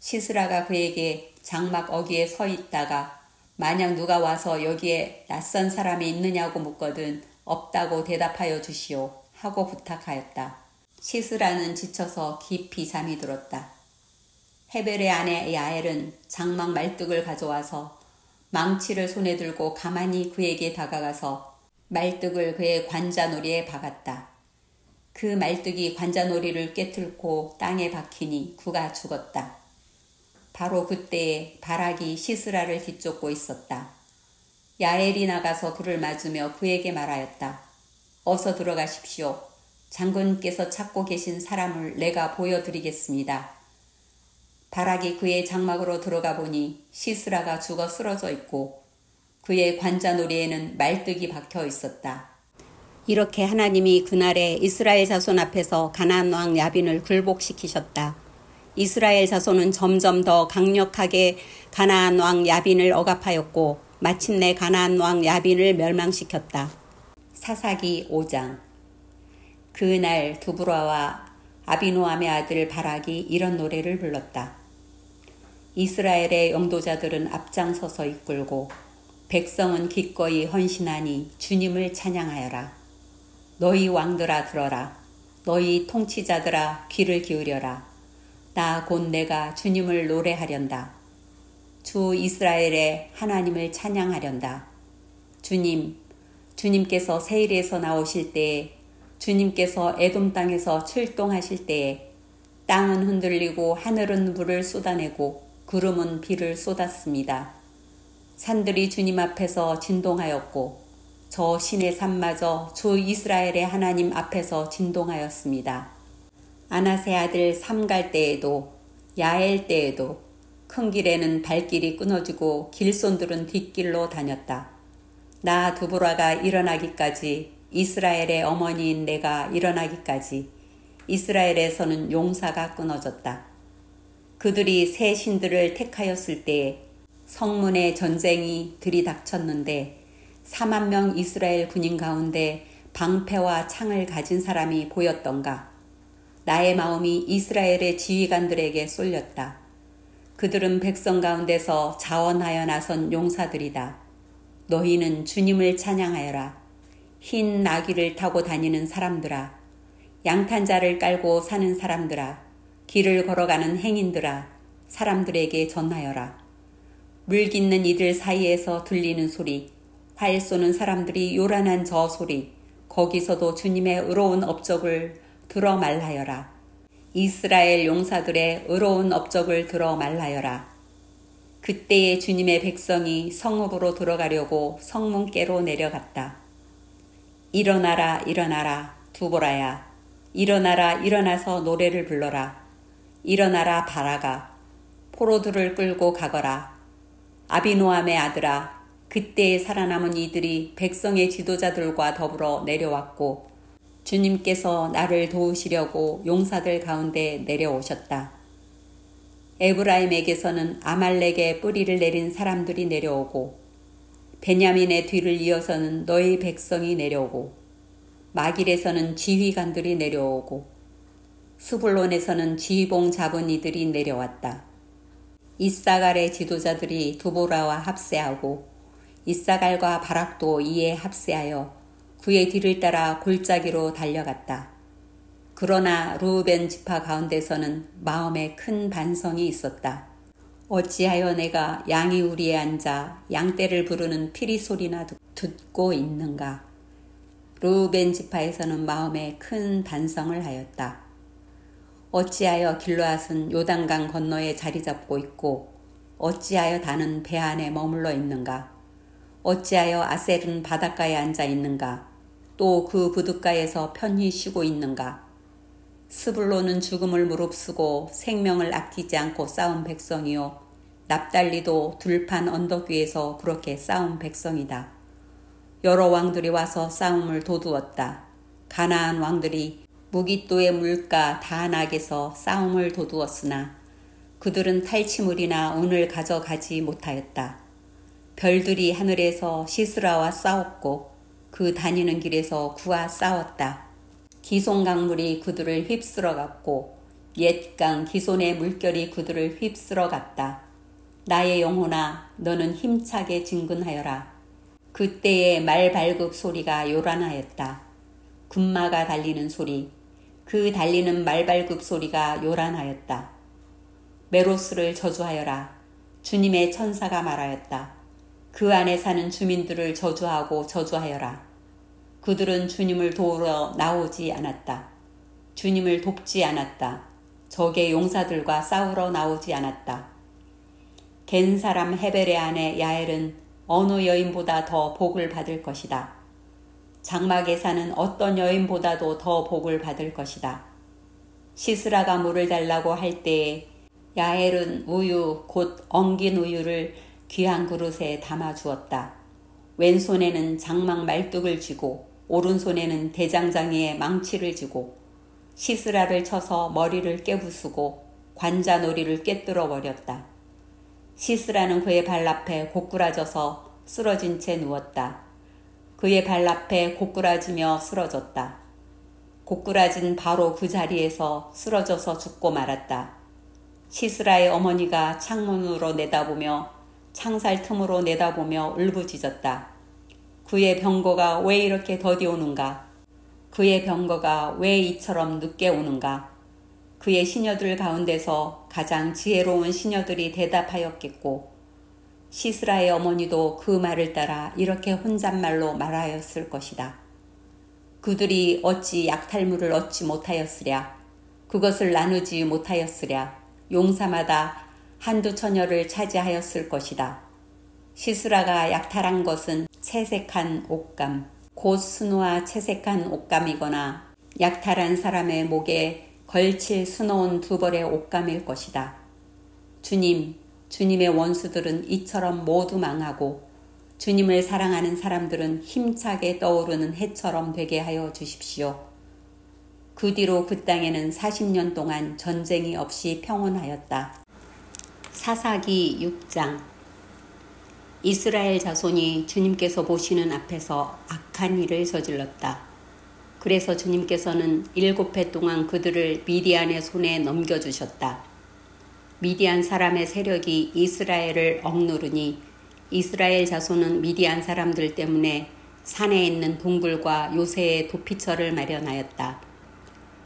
시스라가 그에게 장막 어귀에 서 있다가 만약 누가 와서 여기에 낯선 사람이 있느냐고 묻거든 없다고 대답하여 주시오. 하고 부탁하였다. 시스라는 지쳐서 깊이 잠이 들었다. 헤벨의 아내 야엘은 장막 말뚝을 가져와서 망치를 손에 들고 가만히 그에게 다가가서 말뚝을 그의 관자놀이에 박았다. 그 말뚝이 관자놀이를 꿰뚫고 땅에 박히니 그가 죽었다. 바로 그때에 바락이 시스라를 뒤쫓고 있었다. 야엘이 나가서 그를 맞으며 그에게 말하였다. 어서 들어가십시오. 장군께서 찾고 계신 사람을 내가 보여드리겠습니다. 바락이 그의 장막으로 들어가 보니 시스라가 죽어 쓰러져 있고 그의 관자놀이에는 말뚝이 박혀 있었다. 이렇게 하나님이 그날에 이스라엘 자손 앞에서 가나안 왕 야빈을 굴복시키셨다. 이스라엘 자손은 점점 더 강력하게 가나안 왕 야빈을 억압하였고 마침내 가나안 왕 야빈을 멸망시켰다. 사사기 5장. 그날 두브라와 아비노함의 아들 바락이 이런 노래를 불렀다. 이스라엘의 영도자들은 앞장서서 이끌고 백성은 기꺼이 헌신하니 주님을 찬양하여라. 너희 왕들아 들어라. 너희 통치자들아 귀를 기울여라. 나 곧 내가 주님을 노래하련다. 주 이스라엘의 하나님을 찬양하련다. 주님께서 세일에서 나오실 때에 주님께서 에돔 땅에서 출동하실 때에 땅은 흔들리고 하늘은 물을 쏟아내고 구름은 비를 쏟았습니다. 산들이 주님 앞에서 진동하였고 저 신의 산마저 주 이스라엘의 하나님 앞에서 진동하였습니다. 아나세 아들 삼갈 때에도 야엘 때에도 큰 길에는 발길이 끊어지고 길손들은 뒷길로 다녔다. 나 두보라가 일어나기까지 이스라엘의 어머니인 내가 일어나기까지 이스라엘에서는 용사가 끊어졌다. 그들이 새 신들을 택하였을 때에 성문에 전쟁이 들이닥쳤는데 4만 명 이스라엘 군인 가운데 방패와 창을 가진 사람이 보였던가. 나의 마음이 이스라엘의 지휘관들에게 쏠렸다. 그들은 백성 가운데서 자원하여 나선 용사들이다. 너희는 주님을 찬양하여라. 흰 나귀를 타고 다니는 사람들아, 양탄자를 깔고 사는 사람들아, 길을 걸어가는 행인들아, 사람들에게 전하여라. 물 깃는 이들 사이에서 들리는 소리, 활 쏘는 사람들이 요란한 저 소리, 거기서도 주님의 의로운 업적을 들어 말하여라. 이스라엘 용사들의 의로운 업적을 들어 말하여라. 그때에 주님의 백성이 성읍으로 들어가려고 성문께로 내려갔다. 일어나라 일어나라 두보라야. 일어나라 일어나서 노래를 불러라. 일어나라 바라가. 포로들을 끌고 가거라. 아비노함의 아들아, 그때에 살아남은 이들이 백성의 지도자들과 더불어 내려왔고 주님께서 나를 도우시려고 용사들 가운데 내려오셨다. 에브라임에게서는 아말렉의 뿌리를 내린 사람들이 내려오고 베냐민의 뒤를 이어서는 너희 백성이 내려오고 마길에서는 지휘관들이 내려오고 스불론에서는 지휘봉 잡은 이들이 내려왔다. 이사갈의 지도자들이 두보라와 합세하고 이사갈과 바락도 이에 합세하여 그의 뒤를 따라 골짜기로 달려갔다. 그러나 르우벤 지파 가운데서는 마음에 큰 반성이 있었다. 어찌하여 내가 양이 우리에 앉아 양떼를 부르는 피리 소리나 듣고 있는가. 르우벤 지파에서는 마음에 큰 반성을 하였다. 어찌하여 길르앗은 요단강 건너에 자리 잡고 있고 어찌하여 단은 배 안에 머물러 있는가. 어찌하여 아셀은 바닷가에 앉아 있는가. 또 그 부둣가에서 편히 쉬고 있는가. 스불론은 죽음을 무릅쓰고 생명을 아끼지 않고 싸운 백성이요 납달리도 들판 언덕 위에서 그렇게 싸운 백성이다. 여러 왕들이 와서 싸움을 도두었다. 가나안 왕들이 무깃도의 물가 다낙에서 싸움을 도두었으나 그들은 탈취물이나 은을 가져가지 못하였다. 별들이 하늘에서 시스라와 싸웠고 그 다니는 길에서 그와 싸웠다. 기손강물이 그들을 휩쓸어 갔고 옛강 기손의 물결이 그들을 휩쓸어 갔다. 나의 영혼아, 너는 힘차게 진근하여라. 그때의 말발굽 소리가 요란하였다. 군마가 달리는 소리, 그 달리는 말발굽 소리가 요란하였다. 메로스를 저주하여라. 주님의 천사가 말하였다. 그 안에 사는 주민들을 저주하고 저주하여라. 그들은 주님을 도우러 나오지 않았다. 주님을 돕지 않았다. 적의 용사들과 싸우러 나오지 않았다. 겐 사람 헤벨의 아내 야엘은 어느 여인보다 더 복을 받을 것이다. 장막에 사는 어떤 여인보다도 더 복을 받을 것이다. 시스라가 물을 달라고 할 때에 야엘은 우유 곧 엉긴 우유를 귀한 그릇에 담아 주었다. 왼손에는 장막 말뚝을 쥐고 오른손에는 대장장이의 망치를 쥐고 시스라를 쳐서 머리를 깨부수고 관자놀이를 꿰뚫어 버렸다. 시스라는 그의 발 앞에 고꾸라져서 쓰러진 채 누웠다. 그의 발 앞에 고꾸라지며 쓰러졌다. 고꾸라진 바로 그 자리에서 쓰러져서 죽고 말았다. 시스라의 어머니가 창문으로 내다보며 창살 틈으로 내다보며 울부짖었다. 그의 병거가 왜 이렇게 더디 오는가? 그의 병거가 왜 이처럼 늦게 오는가? 그의 시녀들 가운데서 가장 지혜로운 시녀들이 대답하였겠고 시스라의 어머니도 그 말을 따라 이렇게 혼잣말로 말하였을 것이다. 그들이 어찌 약탈물을 얻지 못하였으랴? 그것을 나누지 못하였으랴? 용사마다 한두 처녀를 차지하였을 것이다. 시스라가 약탈한 것은 채색한 옷감, 곧 순우와 채색한 옷감이거나 약탈한 사람의 목에 걸칠 수놓은 두 벌의 옷감일 것이다. 주님의 원수들은 이처럼 모두 망하고 주님을 사랑하는 사람들은 힘차게 떠오르는 해처럼 되게 하여 주십시오. 그 뒤로 그 땅에는 40년 동안 전쟁이 없이 평온하였다. 사사기 6장. 이스라엘 자손이 주님께서 보시는 앞에서 악한 일을 저질렀다. 그래서 주님께서는 7해 동안 그들을 미디안의 손에 넘겨주셨다. 미디안 사람의 세력이 이스라엘을 억누르니 이스라엘 자손은 미디안 사람들 때문에 산에 있는 동굴과 요새의 도피처를 마련하였다.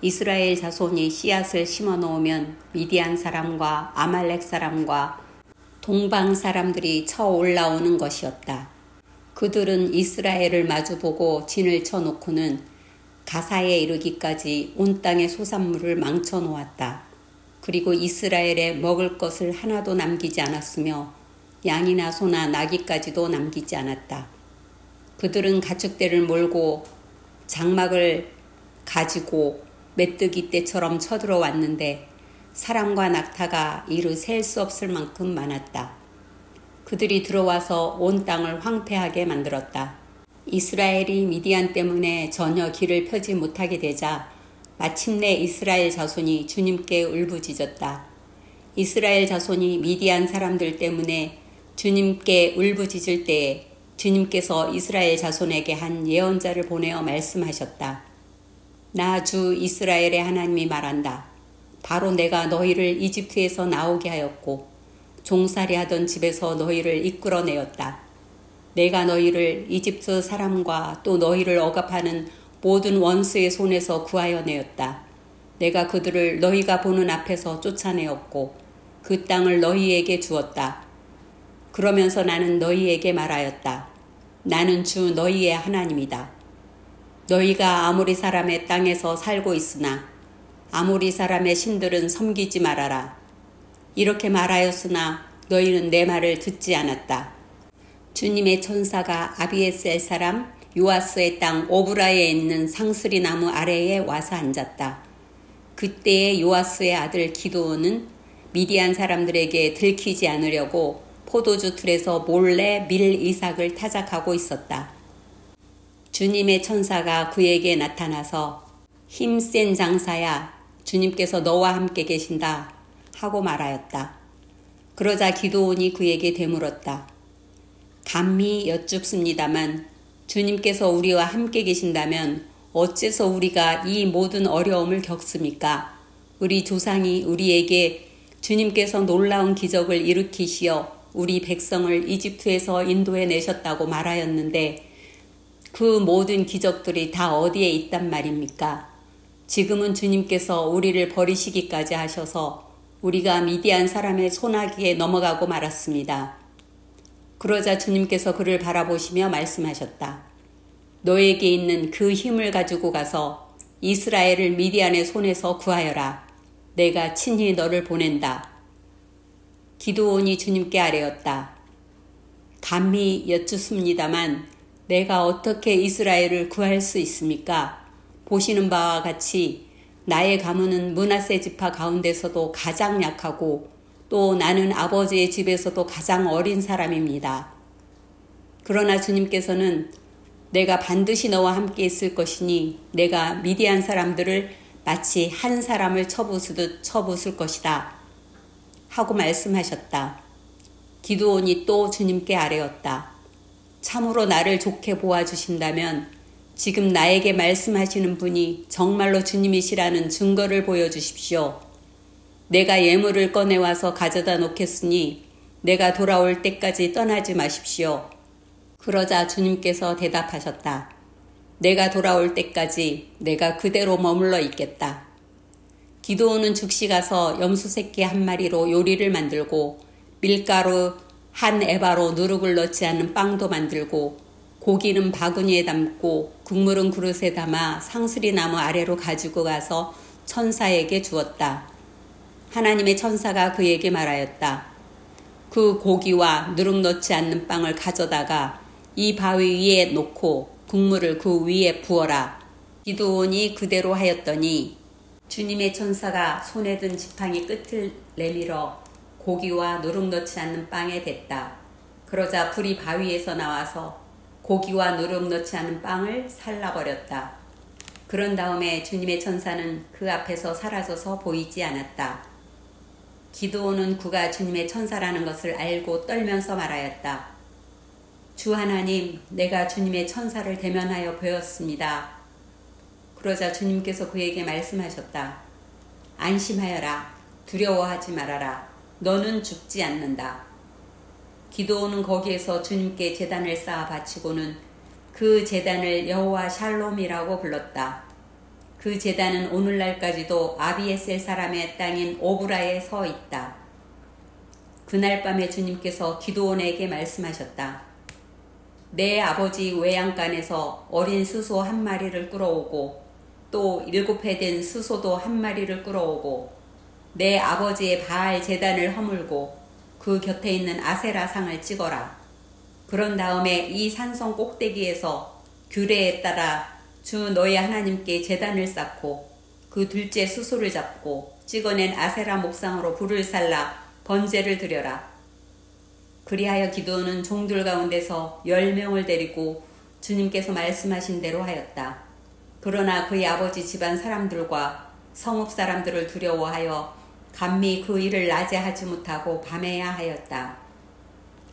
이스라엘 자손이 씨앗을 심어 놓으면 미디안 사람과 아말렉 사람과 동방 사람들이 쳐 올라오는 것이었다. 그들은 이스라엘을 마주보고 진을 쳐놓고는 가사에 이르기까지 온 땅의 소산물을 망쳐 놓았다. 그리고 이스라엘에 먹을 것을 하나도 남기지 않았으며 양이나 소나 나귀까지도 남기지 않았다. 그들은 가축대를 몰고 장막을 가지고 메뚜기 떼처럼 쳐들어왔는데 사람과 낙타가 이루 셀 수 없을 만큼 많았다. 그들이 들어와서 온 땅을 황폐하게 만들었다. 이스라엘이 미디안 때문에 전혀 길을 펴지 못하게 되자 마침내 이스라엘 자손이 주님께 울부짖었다. 이스라엘 자손이 미디안 사람들 때문에 주님께 울부짖을 때에 주님께서 이스라엘 자손에게 한 예언자를 보내어 말씀하셨다. 나 주 이스라엘의 하나님이 말한다. 바로 내가 너희를 이집트에서 나오게 하였고 종살이 하던 집에서 너희를 이끌어내었다. 내가 너희를 이집트 사람과 또 너희를 억압하는 모든 원수의 손에서 구하여 내었다. 내가 그들을 너희가 보는 앞에서 쫓아내었고 그 땅을 너희에게 주었다. 그러면서 나는 너희에게 말하였다. 나는 주 너희의 하나님이다. 너희가 아모리 사람의 땅에서 살고 있으나 아모리 사람의 신들은 섬기지 말아라. 이렇게 말하였으나 너희는 내 말을 듣지 않았다. 주님의 천사가 아비에셀 사람 요아스의 땅 오브라에 있는 상스리 나무 아래에 와서 앉았다. 그때에 요아스의 아들 기드온은 미디안 사람들에게 들키지 않으려고 포도주 틀에서 몰래 밀 이삭을 타작하고 있었다. 주님의 천사가 그에게 나타나서 힘센 장사야, 주님께서 너와 함께 계신다 하고 말하였다. 그러자 기드온이 그에게 되물었다. 감히 여쭙습니다만 주님께서 우리와 함께 계신다면 어째서 우리가 이 모든 어려움을 겪습니까? 우리 조상이 우리에게 주님께서 놀라운 기적을 일으키시어 우리 백성을 이집트에서 인도해 내셨다고 말하였는데 그 모든 기적들이 다 어디에 있단 말입니까? 지금은 주님께서 우리를 버리시기까지 하셔서 우리가 미디안 사람의 손아귀에 넘어가고 말았습니다. 그러자 주님께서 그를 바라보시며 말씀하셨다. 너에게 있는 그 힘을 가지고 가서 이스라엘을 미디안의 손에서 구하여라. 내가 친히 너를 보낸다. 기드온이 주님께 아뢰었다. 감히 여쭙습니다만 내가 어떻게 이스라엘을 구할 수 있습니까? 보시는 바와 같이 나의 가문은 므낫세 지파 가운데서도 가장 약하고 또 나는 아버지의 집에서도 가장 어린 사람입니다. 그러나 주님께서는 내가 반드시 너와 함께 있을 것이니 내가 미디안 사람들을 마치 한 사람을 쳐부수듯 쳐부술 것이다 하고 말씀하셨다. 기드온이 또 주님께 아뢰었다. 참으로 나를 좋게 보아주신다면 지금 나에게 말씀하시는 분이 정말로 주님이시라는 증거를 보여주십시오. 내가 예물을 꺼내와서 가져다 놓겠으니 내가 돌아올 때까지 떠나지 마십시오. 그러자 주님께서 대답하셨다. 내가 돌아올 때까지 내가 그대로 머물러 있겠다. 기드온은 즉시 가서 염소 새끼 한 마리로 요리를 만들고 밀가루 한 에바로 누룩을 넣지 않는 빵도 만들고 고기는 바구니에 담고 국물은 그릇에 담아 상수리 나무 아래로 가지고 가서 천사에게 주었다. 하나님의 천사가 그에게 말하였다. 그 고기와 누룩 넣지 않는 빵을 가져다가 이 바위 위에 놓고 국물을 그 위에 부어라. 기드온이 그대로 하였더니 주님의 천사가 손에 든 지팡이 끝을 내밀어 고기와 누룩 넣지 않는 빵에 댔다. 그러자 불이 바위에서 나와서 고기와 누룩 넣지 않은 빵을 살라버렸다. 그런 다음에 주님의 천사는 그 앞에서 사라져서 보이지 않았다. 기드온은 그가 주님의 천사라는 것을 알고 떨면서 말하였다. 주 하나님, 내가 주님의 천사를 대면하여 보였습니다. 그러자 주님께서 그에게 말씀하셨다. 안심하여라. 두려워하지 말아라. 너는 죽지 않는다. 기드온은 거기에서 주님께 제단을 쌓아 바치고는 그 제단을 여호와 샬롬이라고 불렀다. 그 제단은 오늘날까지도 아비에셀 사람의 땅인 오브라에 서 있다. 그날 밤에 주님께서 기드온에게 말씀하셨다. 내 아버지 외양간에서 어린 수소 한 마리를 끌어오고 또 7해 된 수소도 한 마리를 끌어오고 내 아버지의 바알 제단을 허물고 그 곁에 있는 아세라 상을 찍어라. 그런 다음에 이 산성 꼭대기에서 규례에 따라 주 너희 하나님께 제단을 쌓고 그 둘째 수소를 잡고 찍어낸 아세라 목상으로 불을 살라 번제를 드려라. 그리하여 기드온은 종들 가운데서 10명을 데리고 주님께서 말씀하신 대로 하였다. 그러나 그의 아버지 집안 사람들과 성읍 사람들을 두려워하여 감히 그 일을 낮에 하지 못하고 밤에야 하였다.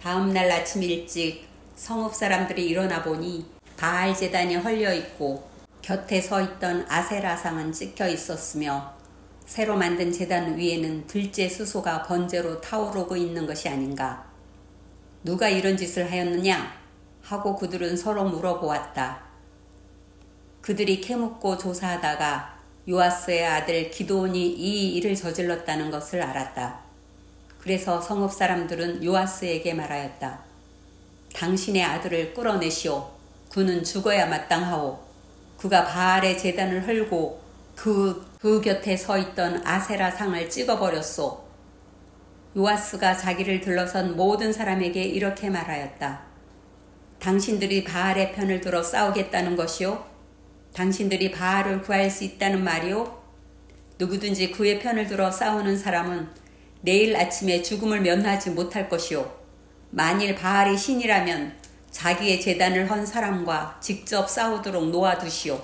다음 날 아침 일찍 성읍 사람들이 일어나 보니 바알 제단이 헐려 있고 곁에 서 있던 아세라상은 찍혀 있었으며 새로 만든 제단 위에는 둘째 수소가 번제로 타오르고 있는 것이 아닌가. 누가 이런 짓을 하였느냐? 하고 그들은 서로 물어보았다. 그들이 캐묻고 조사하다가 요아스의 아들 기드온이 이 일을 저질렀다는 것을 알았다. 그래서 성읍 사람들은 요아스에게 말하였다. 당신의 아들을 끌어내시오. 그는 죽어야 마땅하오. 그가 바알의 제단을 헐고 그 곁에 서 있던 아세라 상을 찍어버렸소. 요아스가 자기를 들러선 모든 사람에게 이렇게 말하였다. 당신들이 바알의 편을 들어 싸우겠다는 것이오? 당신들이 바알을 구할 수 있다는 말이오? 누구든지 그의 편을 들어 싸우는 사람은 내일 아침에 죽음을 면하지 못할 것이오. 만일 바알이 신이라면 자기의 제단을 헌 사람과 직접 싸우도록 놓아두시오.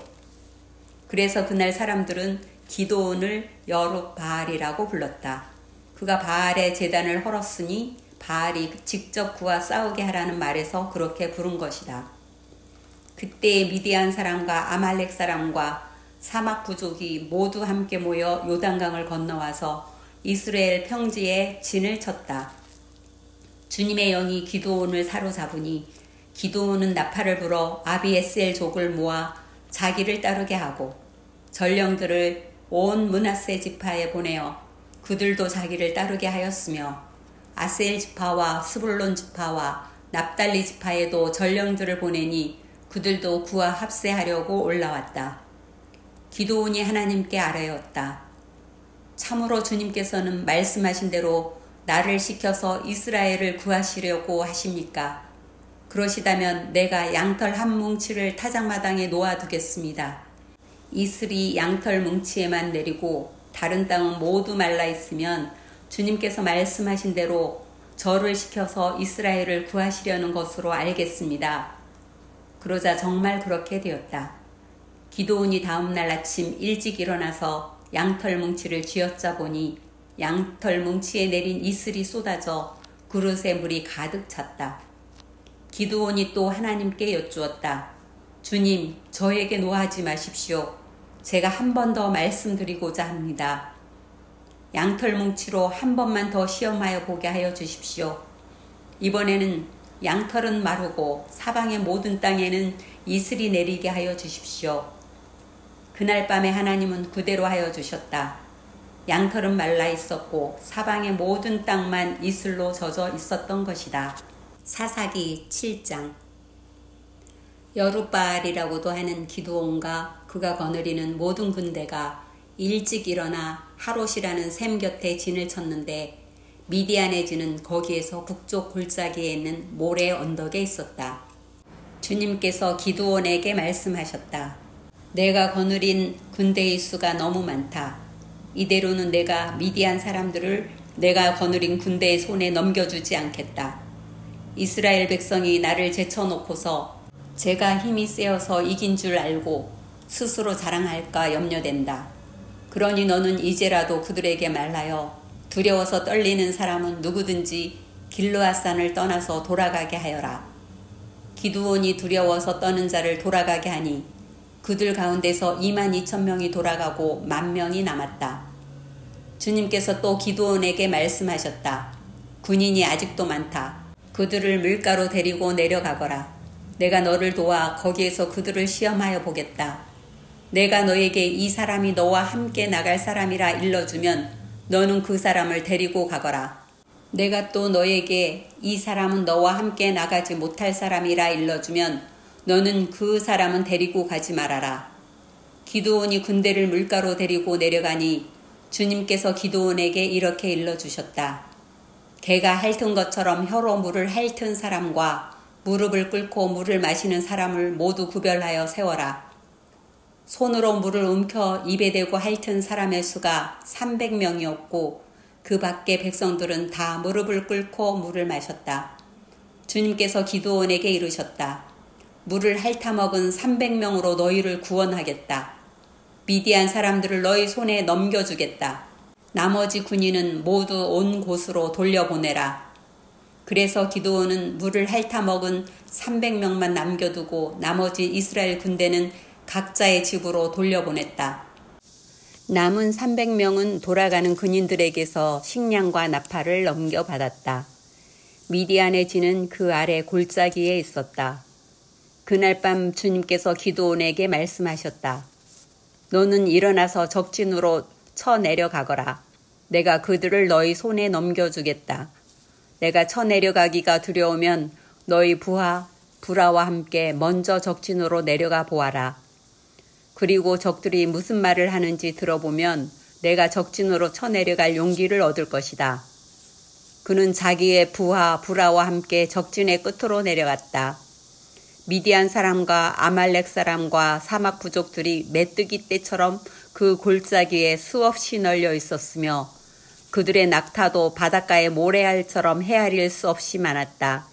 그래서 그날 사람들은 기드온을 여룹바알이라고 불렀다. 그가 바알의 제단을 헐었으니 바알이 직접 그와 싸우게 하라는 말에서 그렇게 부른 것이다. 그때 미디안 사람과 아말렉 사람과 사막 부족이 모두 함께 모여 요단강을 건너와서 이스라엘 평지에 진을 쳤다. 주님의 영이 기드온을 사로잡으니 기드온은 나팔을 불어 아비에셀 족을 모아 자기를 따르게 하고 전령들을 온 므낫세 지파에 보내어 그들도 자기를 따르게 하였으며 아셀 지파와 스불론 지파와 납달리 지파에도 전령들을 보내니 그들도 그와 합세하려고 올라왔다. 기드온이 하나님께 아뢰었다. 참으로 주님께서는 말씀하신 대로 나를 시켜서 이스라엘을 구하시려고 하십니까? 그러시다면 내가 양털 한 뭉치를 타작마당에 놓아두겠습니다. 이슬이 양털 뭉치에만 내리고 다른 땅은 모두 말라 있으면 주님께서 말씀하신 대로 저를 시켜서 이스라엘을 구하시려는 것으로 알겠습니다. 그러자 정말 그렇게 되었다. 기드온이 다음날 아침 일찍 일어나서 양털 뭉치를 쥐어짜 보니 양털 뭉치에 내린 이슬이 쏟아져 그릇에 물이 가득 찼다. 기드온이 또 하나님께 여쭈었다. 주님, 저에게 노하지 마십시오. 제가 한 번 더 말씀드리고자 합니다. 양털 뭉치로 한 번만 더 시험하여 보게 하여 주십시오. 이번에는 양털은 마르고 사방의 모든 땅에는 이슬이 내리게 하여 주십시오. 그날 밤에 하나님은 그대로 하여 주셨다. 양털은 말라 있었고 사방의 모든 땅만 이슬로 젖어 있었던 것이다. 사사기 7장. 여룹바알이라고도 하는 기드온과 그가 거느리는 모든 군대가 일찍 일어나 하롯이라는 샘 곁에 진을 쳤는데 미디안의 진은 거기에서 북쪽 골짜기에 있는 모래 언덕에 있었다. 주님께서 기드온에게 말씀하셨다. 내가 거느린 군대의 수가 너무 많다. 이대로는 내가 미디안 사람들을 내가 거느린 군대의 손에 넘겨주지 않겠다. 이스라엘 백성이 나를 제쳐놓고서 제가 힘이 세어서 이긴 줄 알고 스스로 자랑할까 염려된다. 그러니 너는 이제라도 그들에게 말하여 두려워서 떨리는 사람은 누구든지 길르앗산을 떠나서 돌아가게 하여라. 기드온이 두려워서 떠는 자를 돌아가게 하니 그들 가운데서 22,000명이 돌아가고 10,000명이 남았다. 주님께서 또 기드온에게 말씀하셨다. 군인이 아직도 많다. 그들을 물가로 데리고 내려가거라. 내가 너를 도와 거기에서 그들을 시험하여 보겠다. 내가 너에게 이 사람이 너와 함께 나갈 사람이라 일러주면 너는 그 사람을 데리고 가거라. 내가 또 너에게 이 사람은 너와 함께 나가지 못할 사람이라 일러주면 너는 그 사람은 데리고 가지 말아라. 기드온이 군대를 물가로 데리고 내려가니 주님께서 기드온에게 이렇게 일러주셨다. 개가 핥은 것처럼 혀로 물을 핥은 사람과 무릎을 꿇고 물을 마시는 사람을 모두 구별하여 세워라. 손으로 물을 움켜 입에 대고 핥은 사람의 수가 300명이었고 그 밖에 백성들은 다 무릎을 꿇고 물을 마셨다. 주님께서 기드온에게 이르셨다. 물을 핥아먹은 300명으로 너희를 구원하겠다. 미디안 사람들을 너희 손에 넘겨주겠다. 나머지 군인은 모두 온 곳으로 돌려보내라. 그래서 기드온은 물을 핥아먹은 300명만 남겨두고 나머지 이스라엘 군대는 각자의 집으로 돌려보냈다. 남은 300명은 돌아가는 군인들에게서 식량과 나팔을 넘겨받았다. 미디안의 진은 그 아래 골짜기에 있었다. 그날 밤 주님께서 기드온에게 말씀하셨다. 너는 일어나서 적진으로 쳐내려가거라. 내가 그들을 너희 손에 넘겨주겠다. 내가 쳐내려가기가 두려우면 너희 부하와 함께 먼저 적진으로 내려가 보아라. 그리고 적들이 무슨 말을 하는지 들어보면 내가 적진으로 쳐내려갈 용기를 얻을 것이다. 그는 자기의 부하와 함께 적진의 끝으로 내려갔다. 미디안 사람과 아말렉 사람과 사막 부족들이 메뚜기 떼처럼 그 골짜기에 수없이 널려 있었으며 그들의 낙타도 바닷가의 모래알처럼 헤아릴 수 없이 많았다.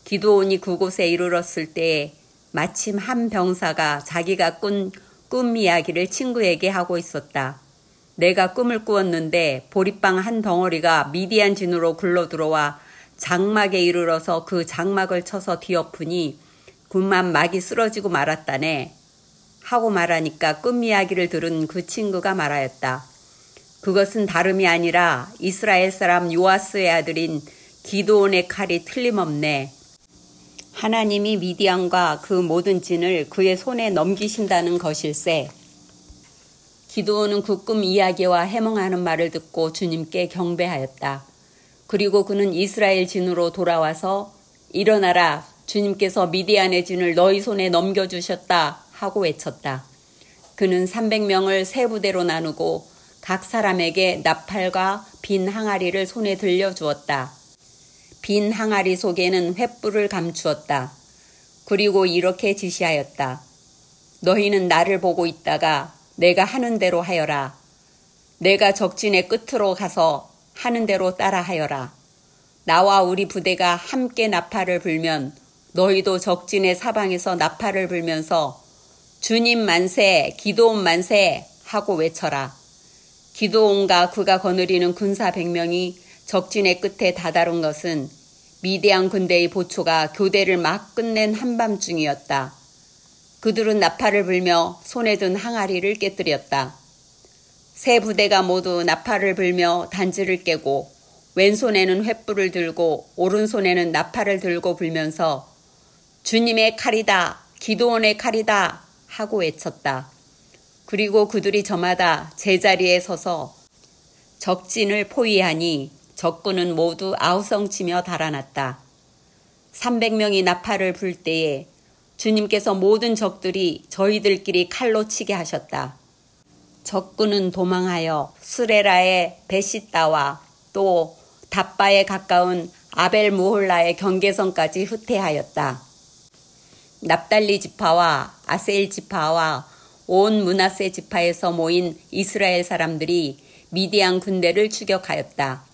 기드온이 그곳에 이르렀을 때에 마침 한 병사가 자기가 꾼 꿈 이야기를 친구에게 하고 있었다. 내가 꿈을 꾸었는데 보리빵 한 덩어리가 미디안 진으로 굴러들어와 장막에 이르러서 그 장막을 쳐서 뒤엎으니 그만 막이 쓰러지고 말았다네. 하고 말하니까 꿈 이야기를 들은 그 친구가 말하였다. 그것은 다름이 아니라 이스라엘 사람 요아스의 아들인 기드온의 칼이 틀림없네. 하나님이 미디안과 그 모든 진을 그의 손에 넘기신다는 것일세. 기드온은 그 꿈 이야기와 해몽하는 말을 듣고 주님께 경배하였다. 그리고 그는 이스라엘 진으로 돌아와서 일어나라. 주님께서 미디안의 진을 너희 손에 넘겨주셨다 하고 외쳤다. 그는 300명을 세 부대로 나누고 각 사람에게 나팔과 빈 항아리를 손에 들려주었다. 빈 항아리 속에는 횃불을 감추었다. 그리고 이렇게 지시하였다. 너희는 나를 보고 있다가 내가 하는 대로 하여라. 내가 적진의 끝으로 가서 하는 대로 따라하여라. 나와 우리 부대가 함께 나팔을 불면 너희도 적진의 사방에서 나팔을 불면서 주님 만세, 기드온 만세 하고 외쳐라. 기드온과 그가 거느리는 군사 100명이 적진의 끝에 다다른 것은 미디안 군대의 보초가 교대를 막 끝낸 한밤중이었다. 그들은 나팔을 불며 손에 든 항아리를 깨뜨렸다. 세 부대가 모두 나팔을 불며 단지를 깨고 왼손에는 횃불을 들고 오른손에는 나팔을 들고 불면서 주님의 칼이다, 기드온의 칼이다 하고 외쳤다. 그리고 그들이 저마다 제자리에 서서 적진을 포위하니 적군은 모두 아우성치며 달아났다. 300명이 나팔을 불 때에 주님께서 모든 적들이 저희들끼리 칼로 치게 하셨다. 적군은 도망하여 스레라의 베시따와 또 답바에 가까운 아벨무홀라의 경계선까지 후퇴하였다. 납달리 지파와 아셀 지파와 온 므낫세 지파에서 모인 이스라엘 사람들이 미디안 군대를 추격하였다.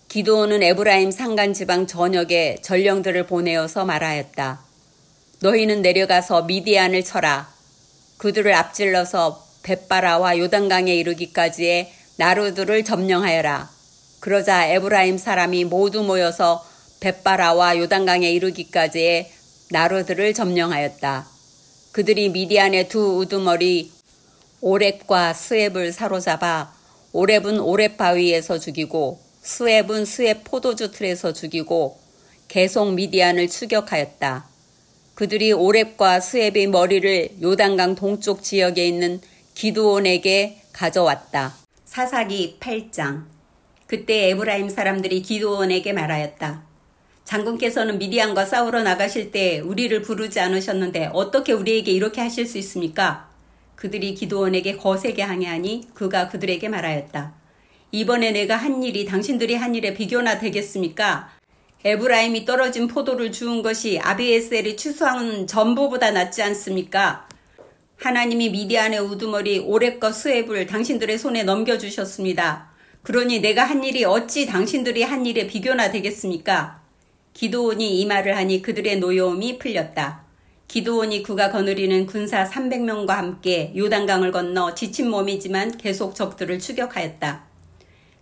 기드온은 에브라임 산간지방 전역에 전령들을 보내어서 말하였다. 너희는 내려가서 미디안을 쳐라. 그들을 앞질러서 벳바라와 요단강에 이르기까지의 나루들을 점령하여라. 그러자 에브라임 사람이 모두 모여서 벳바라와 요단강에 이르기까지의 나루들을 점령하였다. 그들이 미디안의 두 우두머리 오렙과 스웹을 사로잡아 오렙은 오렙 바위에서 죽이고 스웹은 스웹 포도주 틀에서 죽이고 계속 미디안을 추격하였다. 그들이 오렙과 스웹의 머리를 요단강 동쪽 지역에 있는 기드온에게 가져왔다. 사사기 8장. 그때 에브라임 사람들이 기드온에게 말하였다. 장군께서는 미디안과 싸우러 나가실 때 우리를 부르지 않으셨는데 어떻게 우리에게 이렇게 하실 수 있습니까? 그들이 기드온에게 거세게 항의하니 그가 그들에게 말하였다. 이번에 내가 한 일이 당신들이 한 일에 비교나 되겠습니까? 에브라임이 떨어진 포도를 주운 것이 아비에셀이 추수한 전부보다 낫지 않습니까? 하나님이 미디안의 우두머리 오렙과 스웹을 당신들의 손에 넘겨주셨습니다. 그러니 내가 한 일이 어찌 당신들이 한 일에 비교나 되겠습니까? 기드온이 이 말을 하니 그들의 노여움이 풀렸다. 기드온이 그가 거느리는 군사 300명과 함께 요단강을 건너 지친 몸이지만 계속 적들을 추격하였다.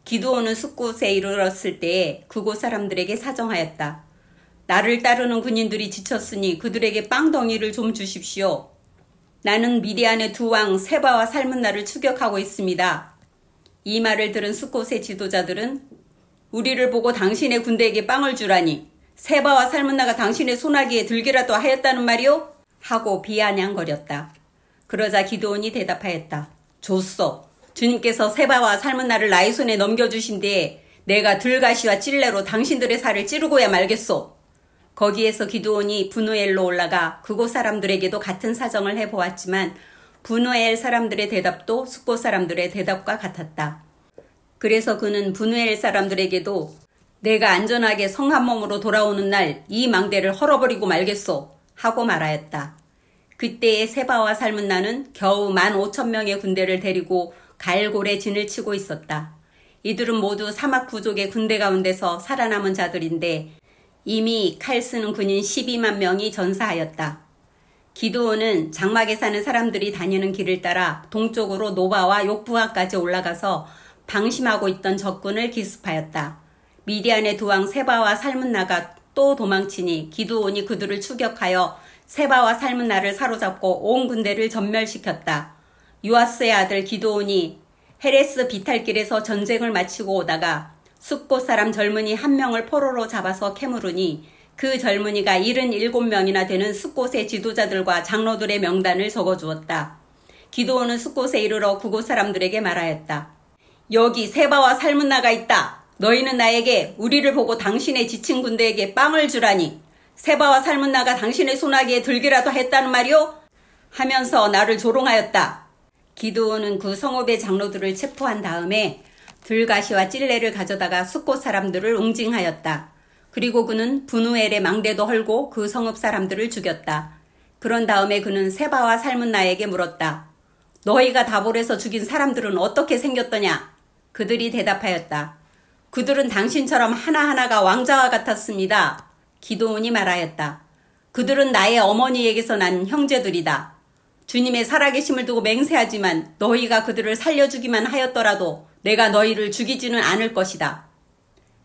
기드온은 숫곳에 이르렀을 때에 그곳 사람들에게 사정하였다. 나를 따르는 군인들이 지쳤으니 그들에게 빵덩이를 좀 주십시오. 나는 미디안의 두 왕 세바와 살문나를 추격하고 있습니다. 이 말을 들은 숫곳의 지도자들은 우리를 보고 당신의 군대에게 빵을 주라니 세바와 살문나가 당신의 손아귀에 들기라도 하였다는 말이오? 하고 비아냥거렸다. 그러자 기드온이 대답하였다. 좋소. 주님께서 세바와 살문나를 나의 손에 넘겨주신 뒤에 내가 들가시와 찔레로 당신들의 살을 찌르고야 말겠소. 거기에서 기드온이 브누엘로 올라가 그곳 사람들에게도 같은 사정을 해보았지만 브누엘 사람들의 대답도 숫곳 사람들의 대답과 같았다. 그래서 그는 브누엘 사람들에게도 내가 안전하게 성 한 몸으로 돌아오는 날 이 망대를 헐어버리고 말겠소 하고 말하였다. 그때의 세바와 살문나는 겨우 15,000명의 군대를 데리고 갈골에 진을 치고 있었다. 이들은 모두 사막 부족의 군대 가운데서 살아남은 자들인데 이미 칼 쓰는 군인 12만 명이 전사하였다. 기드온은 장막에 사는 사람들이 다니는 길을 따라 동쪽으로 노바와 욕부하까지 올라가서 방심하고 있던 적군을 기습하였다. 미디안의 두 왕 세바와 살문나가 또 도망치니 기드온이 그들을 추격하여 세바와 살문나를 사로잡고 온 군대를 전멸시켰다. 요아스의 아들 기드온이 헤레스 비탈길에서 전쟁을 마치고 오다가 숫곳 사람 젊은이 한 명을 포로로 잡아서 캐물으니 그 젊은이가 77명이나 되는 숫곳의 지도자들과 장로들의 명단을 적어주었다. 기드온은 숫곳에 이르러 그곳 사람들에게 말하였다. 여기 세바와 살문나가 있다. 너희는 나에게 우리를 보고 당신의 지친 군대에게 빵을 주라니 세바와 살문나가 당신의 손아귀에 들기라도 했다는 말이오? 하면서 나를 조롱하였다. 기드온은 그 성읍의 장로들을 체포한 다음에 들가시와 찔레를 가져다가 숫곳 사람들을 웅징하였다. 그리고 그는 브누엘의 망대도 헐고 그 성읍 사람들을 죽였다. 그런 다음에 그는 세바와 살문나에게 물었다. 너희가 다볼에서 죽인 사람들은 어떻게 생겼더냐? 그들이 대답하였다. 그들은 당신처럼 하나하나가 왕자와 같았습니다. 기드온이 말하였다. 그들은 나의 어머니에게서 난 형제들이다. 주님의 살아계심을 두고 맹세하지만 너희가 그들을 살려주기만 하였더라도 내가 너희를 죽이지는 않을 것이다.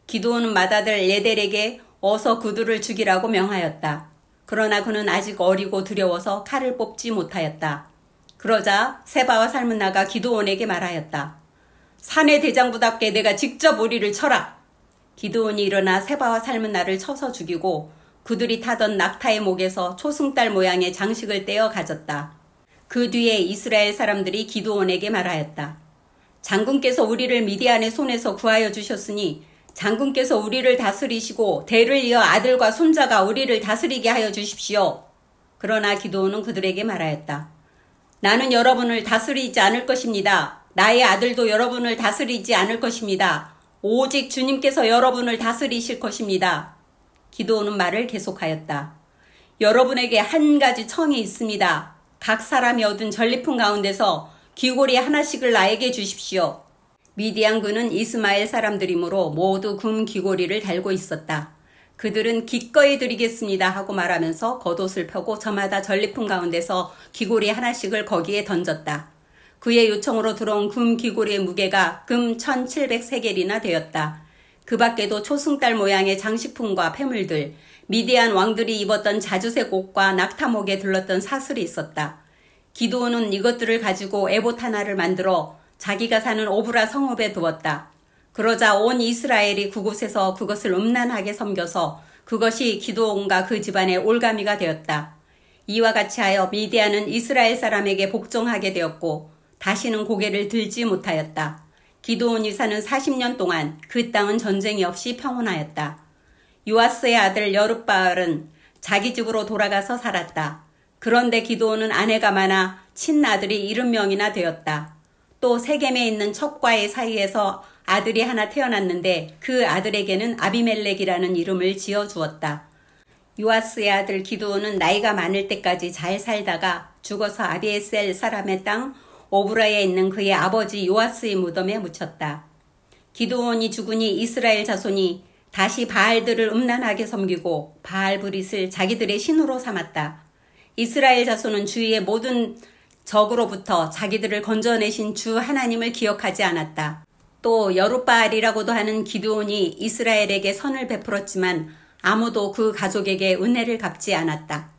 기드온은 맏아들 예델에게 어서 그들을 죽이라고 명하였다. 그러나 그는 아직 어리고 두려워서 칼을 뽑지 못하였다. 그러자 세바와 살문나가 기드온에게 말하였다. 사내 대장부답게 내가 직접 우리를 쳐라. 기드온이 일어나 세바와 살문나를 쳐서 죽이고 그들이 타던 낙타의 목에서 초승달 모양의 장식을 떼어 가졌다. 그 뒤에 이스라엘 사람들이 기드온에게 말하였다. 장군께서 우리를 미디안의 손에서 구하여 주셨으니 장군께서 우리를 다스리시고 대를 이어 아들과 손자가 우리를 다스리게 하여 주십시오. 그러나 기드온은 그들에게 말하였다. 나는 여러분을 다스리지 않을 것입니다. 나의 아들도 여러분을 다스리지 않을 것입니다. 오직 주님께서 여러분을 다스리실 것입니다. 기드온은 말을 계속하였다. 여러분에게 한 가지 청이 있습니다. 각 사람이 얻은 전리품 가운데서 귀고리 하나씩을 나에게 주십시오. 미디안군은 이스마엘 사람들이므로 모두 금 귀고리를 달고 있었다. 그들은 기꺼이 드리겠습니다 하고 말하면서 겉옷을 펴고 저마다 전리품 가운데서 귀고리 하나씩을 거기에 던졌다. 그의 요청으로 들어온 금 귀고리의 무게가 금 1700세겔이나 되었다. 그 밖에도 초승달 모양의 장식품과 폐물들, 미디안 왕들이 입었던 자주색 옷과 낙타목에 들렀던 사슬이 있었다. 기드온은 이것들을 가지고 에봇 하나를 만들어 자기가 사는 오브라 성읍에 두었다. 그러자 온 이스라엘이 그곳에서 그것을 음란하게 섬겨서 그것이 기드온과 그 집안의 올가미가 되었다. 이와 같이 하여 미디안은 이스라엘 사람에게 복종하게 되었고 다시는 고개를 들지 못하였다. 기드온이 사는 40년 동안 그 땅은 전쟁이 없이 평온하였다. 요아스의 아들 여룻바알은 자기 집으로 돌아가서 살았다. 그런데 기드온은 아내가 많아 친아들이 70명이나 되었다. 또 세겜에 있는 첩과의 사이에서 아들이 하나 태어났는데 그 아들에게는 아비멜렉이라는 이름을 지어주었다. 요아스의 아들 기드온은 나이가 많을 때까지 잘 살다가 죽어서 아비에셀 사람의 땅 오브라에 있는 그의 아버지 요아스의 무덤에 묻혔다. 기드온이 죽으니 이스라엘 자손이 다시 바알들을 음란하게 섬기고 바알브릿을 자기들의 신으로 삼았다. 이스라엘 자손은 주위의 모든 적으로부터 자기들을 건져내신 주 하나님을 기억하지 않았다. 또 여룻바알이라고도 하는 기드온이 이스라엘에게 선을 베풀었지만 아무도 그 가족에게 은혜를 갚지 않았다.